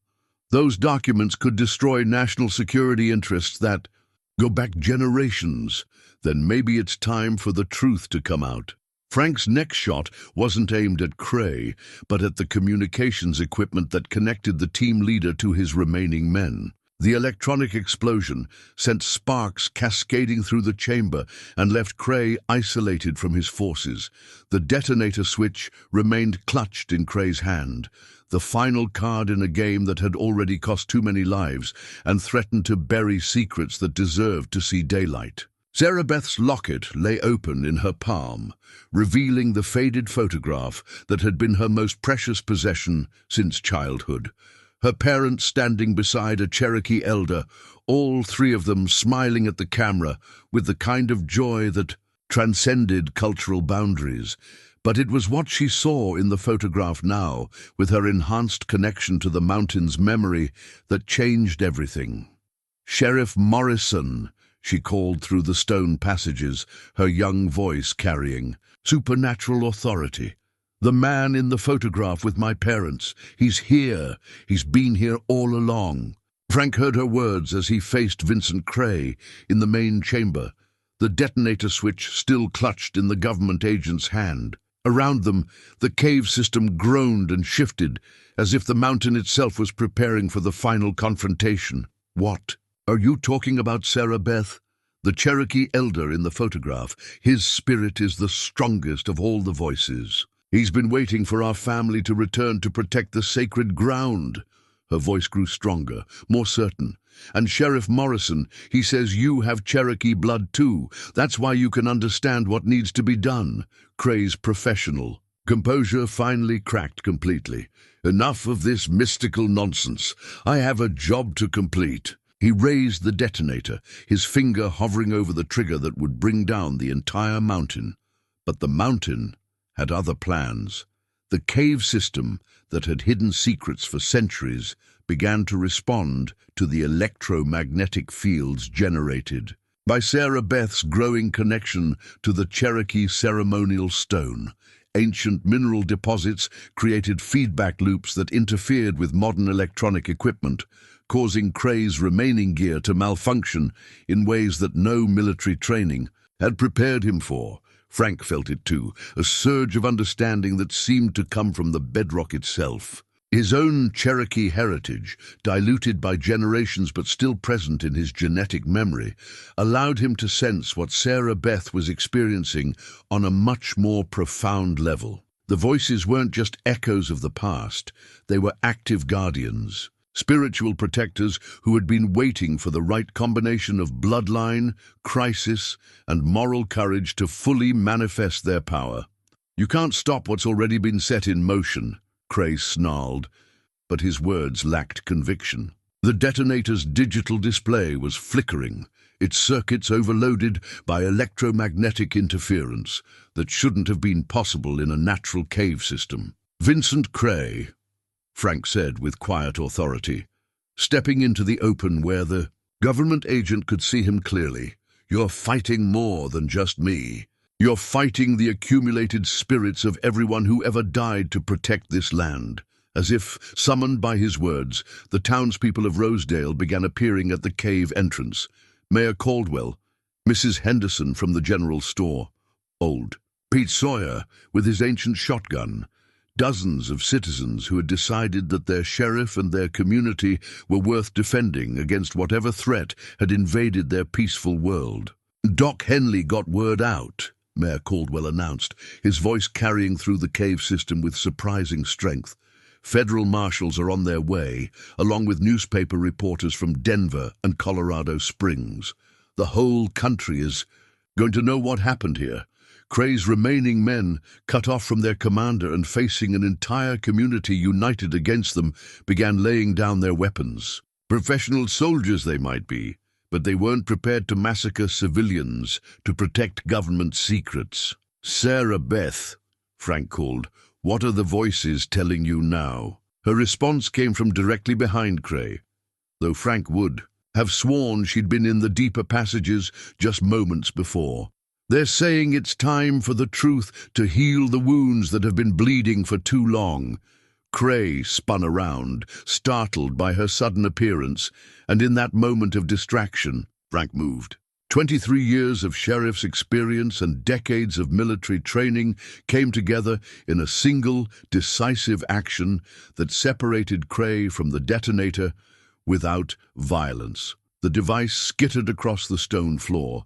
Those documents could destroy national security interests that go back generations. Then maybe it's time for the truth to come out." Frank's next shot wasn't aimed at Cray, but at the communications equipment that connected the team leader to his remaining men. The electronic explosion sent sparks cascading through the chamber and left Cray isolated from his forces. The detonator switch remained clutched in Cray's hand, the final card in a game that had already cost too many lives and threatened to bury secrets that deserved to see daylight. Sarah Beth's locket lay open in her palm, revealing the faded photograph that had been her most precious possession since childhood. Her parents standing beside a Cherokee elder, all three of them smiling at the camera with the kind of joy that transcended cultural boundaries. But it was what she saw in the photograph now, with her enhanced connection to the mountain's memory, that changed everything. "Sheriff Morrison," she called through the stone passages, her young voice carrying supernatural authority. "The man in the photograph with my parents. He's here. He's been here all along." Frank heard her words as he faced Vincent Cray in the main chamber, the detonator switch still clutched in the government agent's hand. Around them, the cave system groaned and shifted, as if the mountain itself was preparing for the final confrontation. "What? Are you talking about Sarah Beth?" The Cherokee elder in the photograph. "His spirit is the strongest of all the voices. He's been waiting for our family to return to protect the sacred ground." Her voice grew stronger, more certain. "And Sheriff Morrison, he says you have Cherokee blood too. That's why you can understand what needs to be done." Cray's professional composure finally cracked completely. "Enough of this mystical nonsense. I have a job to complete." He raised the detonator, his finger hovering over the trigger that would bring down the entire mountain. But the mountain had other plans. The cave system that had hidden secrets for centuries began to respond to the electromagnetic fields generated by Sarah Beth's growing connection to the Cherokee ceremonial stone. ancient mineral deposits created feedback loops that interfered with modern electronic equipment, causing Cray's remaining gear to malfunction in ways that no military training had prepared him for. Frank felt it too, a surge of understanding that seemed to come from the bedrock itself. His own Cherokee heritage, diluted by generations but still present in his genetic memory, allowed him to sense what Sarah Beth was experiencing on a much more profound level. The voices weren't just echoes of the past, they were active guardians, spiritual protectors who had been waiting for the right combination of bloodline, crisis, and moral courage to fully manifest their power. "You can't stop what's already been set in motion," Cray snarled, but his words lacked conviction. The detonator's digital display was flickering, its circuits overloaded by electromagnetic interference that shouldn't have been possible in a natural cave system. "Vincent Cray," Frank said with quiet authority, stepping into the open where the government agent could see him clearly. "You're fighting more than just me. You're fighting the accumulated spirits of everyone who ever died to protect this land." As if summoned by his words, the townspeople of Rosedale began appearing at the cave entrance. Mayor Caldwell, Mrs. Henderson from the general store, old Pete Sawyer with his ancient shotgun, dozens of citizens who had decided that their sheriff and their community were worth defending against whatever threat had invaded their peaceful world. "Doc Henley got word out," Mayor Caldwell announced, his voice carrying through the cave system with surprising strength. "Federal marshals are on their way, along with newspaper reporters from Denver and Colorado Springs. The whole country is going to know what happened here. Cray's remaining men, cut off from their commander and facing an entire community united against them, began laying down their weapons. Professional soldiers they might be, but they weren't prepared to massacre civilians to protect government secrets." "Sarah Beth," Frank called, "what are the voices telling you now?" Her response came from directly behind Cray, though Frank would have sworn she'd been in the deeper passages just moments before. "They're saying it's time for the truth to heal the wounds that have been bleeding for too long." Cray spun around, startled by her sudden appearance, and in that moment of distraction, Frank moved. 23 years of sheriff's experience and decades of military training came together in a single, decisive action that separated Cray from the detonator without violence. The device skittered across the stone floor,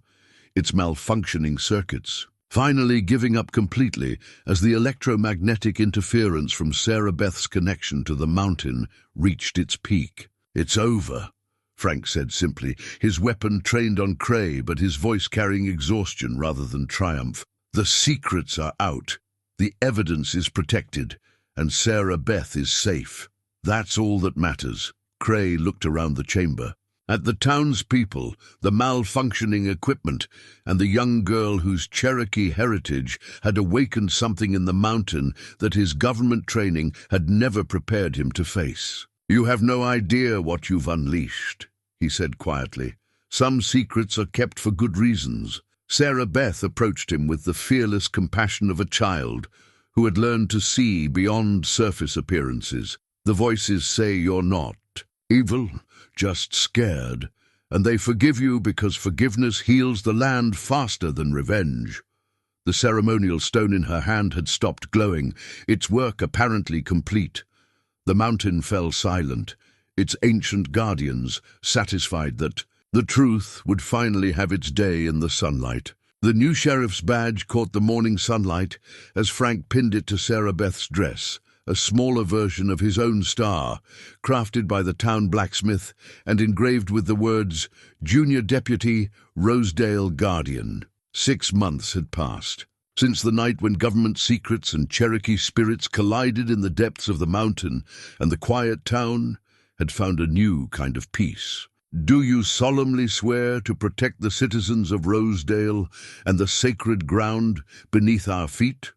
its malfunctioning circuits finally giving up completely as the electromagnetic interference from Sarah Beth's connection to the mountain reached its peak. "It's over," Frank said simply, his weapon trained on Cray but his voice carrying exhaustion rather than triumph. "The secrets are out, the evidence is protected, and Sarah Beth is safe. That's all that matters." Cray looked around the chamber. At the townspeople, the malfunctioning equipment, and the young girl whose Cherokee heritage had awakened something in the mountain that his government training had never prepared him to face. "You have no idea what you've unleashed," he said quietly. "Some secrets are kept for good reasons." Sarah Beth approached him with the fearless compassion of a child who had learned to see beyond surface appearances. "The voices say you're not evil, just scared, and they forgive you because forgiveness heals the land faster than revenge." The ceremonial stone in her hand had stopped glowing, its work apparently complete. The mountain fell silent, its ancient guardians satisfied that the truth would finally have its day in the sunlight. The new sheriff's badge caught the morning sunlight as Frank pinned it to Sarah Beth's dress, a smaller version of his own star, crafted by the town blacksmith and engraved with the words, "Junior Deputy, Rosedale Guardian." 6 months had passed, since the night when government secrets and Cherokee spirits collided in the depths of the mountain, and the quiet town had found a new kind of peace. "Do you solemnly swear to protect the citizens of Rosedale and the sacred ground beneath our feet?"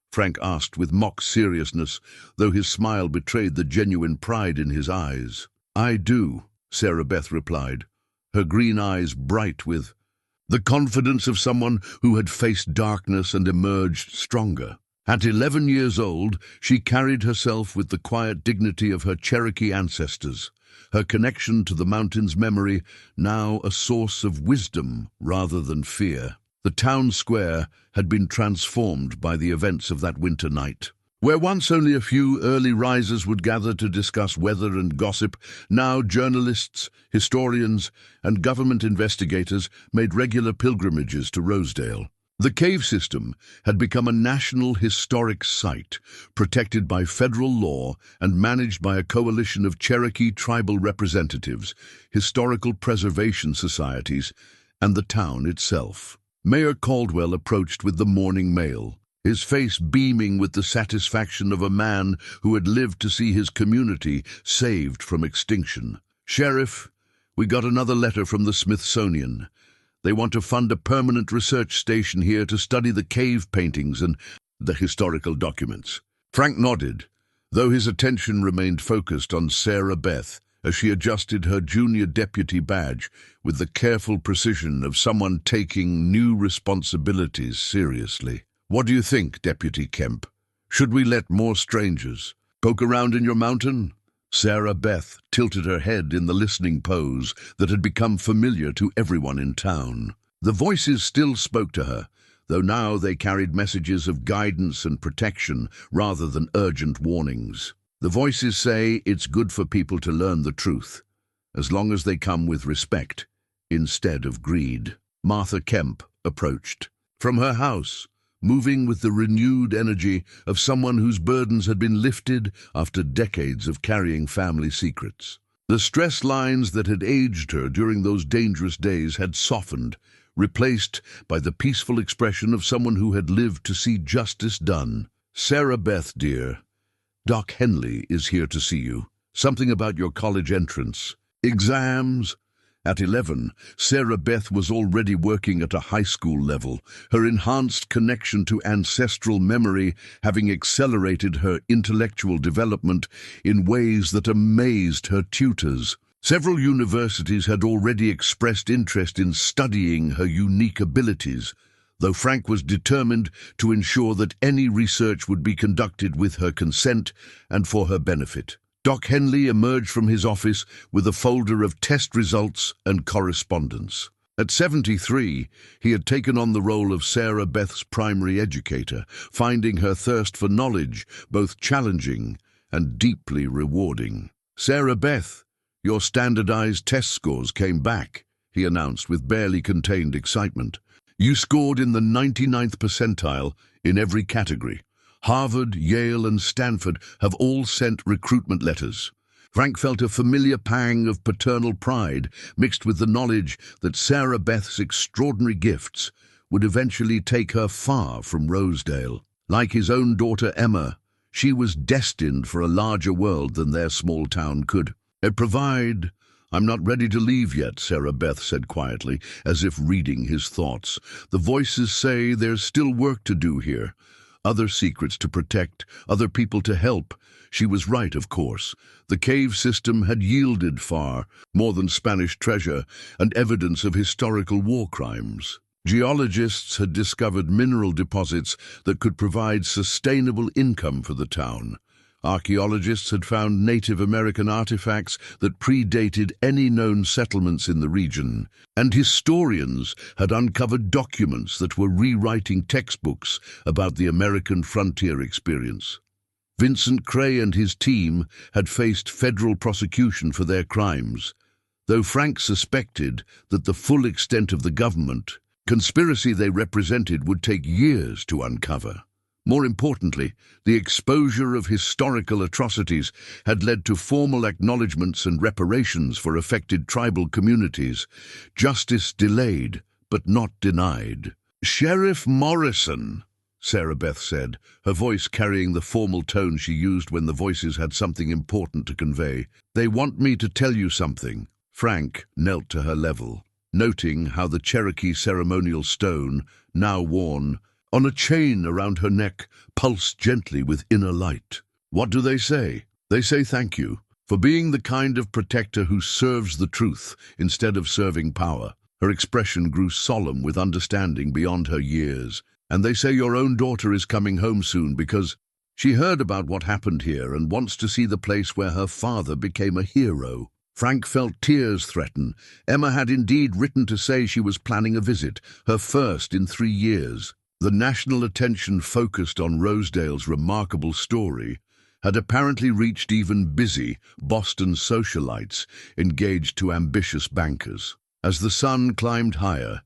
Frank asked with mock seriousness, though his smile betrayed the genuine pride in his eyes. "I do," Sarah Beth replied, her green eyes bright with the confidence of someone who had faced darkness and emerged stronger. At 11 years old, she carried herself with the quiet dignity of her Cherokee ancestors, her connection to the mountain's memory now a source of wisdom rather than fear. The town square had been transformed by the events of that winter night. Where once only a few early risers would gather to discuss weather and gossip, now journalists, historians, and government investigators made regular pilgrimages to Rosedale. The cave system had become a national historic site, protected by federal law and managed by a coalition of Cherokee tribal representatives, historical preservation societies, and the town itself. Mayor Caldwell approached with the morning mail, his face beaming with the satisfaction of a man who had lived to see his community saved from extinction. "Sheriff, we got another letter from the Smithsonian. They want to fund a permanent research station here to study the cave paintings and the historical documents." Frank nodded, though his attention remained focused on Sarah Beth as she adjusted her junior deputy badge with the careful precision of someone taking new responsibilities seriously. "What do you think, Deputy Kemp? Should we let more strangers poke around in your mountain?" Sarah Beth tilted her head in the listening pose that had become familiar to everyone in town. The voices still spoke to her, though now they carried messages of guidance and protection rather than urgent warnings. The voices say it's good for people to learn the truth, as long as they come with respect, instead of greed. Martha Kemp approached. From her house, moving with the renewed energy of someone whose burdens had been lifted after decades of carrying family secrets. The stress lines that had aged her during those dangerous days had softened, replaced by the peaceful expression of someone who had lived to see justice done. "Sarah Beth, dear, Doc Henley is here to see you. Something about your college entrance. Exams?" At 11, Sarah Beth was already working at a high school level, her enhanced connection to ancestral memory having accelerated her intellectual development in ways that amazed her tutors. Several universities had already expressed interest in studying her unique abilities, though Frank was determined to ensure that any research would be conducted with her consent and for her benefit. Doc Henley emerged from his office with a folder of test results and correspondence. At 73, he had taken on the role of Sarah Beth's primary educator, finding her thirst for knowledge both challenging and deeply rewarding. "Sarah Beth, your standardized test scores came back," he announced with barely contained excitement. "You scored in the 99th percentile in every category. Harvard, Yale, and Stanford have all sent recruitment letters." Frank felt a familiar pang of paternal pride mixed with the knowledge that Sarah Beth's extraordinary gifts would eventually take her far from Rosedale. Like his own daughter Emma, she was destined for a larger world than their small town could provide. "I'm not ready to leave yet," Sarah Beth said quietly, as if reading his thoughts. "The voices say there's still work to do here. Other secrets to protect, other people to help." She was right, of course. The cave system had yielded far more than Spanish treasure and evidence of historical war crimes. Geologists had discovered mineral deposits that could provide sustainable income for the town. Archaeologists had found Native American artifacts that predated any known settlements in the region, and historians had uncovered documents that were rewriting textbooks about the American frontier experience. Vincent Cray and his team had faced federal prosecution for their crimes, though Frank suspected that the full extent of the government conspiracy they represented would take years to uncover. More importantly, the exposure of historical atrocities had led to formal acknowledgments and reparations for affected tribal communities. Justice delayed, but not denied. "Sheriff Morrison," Sarah Beth said, her voice carrying the formal tone she used when the voices had something important to convey. "They want me to tell you something." Frank knelt to her level, noting how the Cherokee ceremonial stone, now worn on a chain around her neck, pulsed gently with inner light. "What do they say?" "They say thank you for being the kind of protector who serves the truth instead of serving power." Her expression grew solemn with understanding beyond her years. And they say your own daughter is coming home soon because she heard about what happened here and wants to see the place where her father became a hero." Frank felt tears threaten. Emma had indeed written to say she was planning a visit, her first in 3 years. The national attention focused on Rosedale's remarkable story had apparently reached even busy Boston socialites engaged to ambitious bankers. As the sun climbed higher,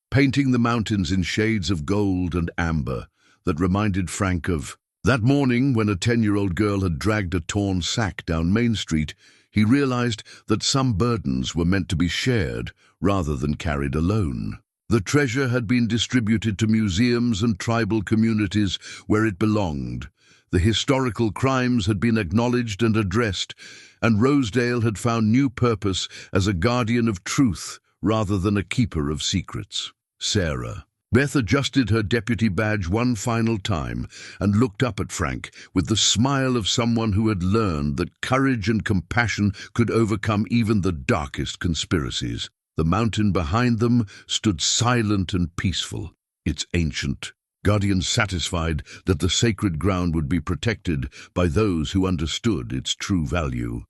painting the mountains in shades of gold and amber that reminded Frank of that morning when a 10-year-old girl had dragged a torn sack down Main Street, he realized that some burdens were meant to be shared rather than carried alone. The treasure had been distributed to museums and tribal communities where it belonged. The historical crimes had been acknowledged and addressed, and Rosedale had found new purpose as a guardian of truth rather than a keeper of secrets. Sarah Beth adjusted her deputy badge one final time and looked up at Frank with the smile of someone who had learned that courage and compassion could overcome even the darkest conspiracies. The mountain behind them stood silent and peaceful, its ancient guardians satisfied that the sacred ground would be protected by those who understood its true value.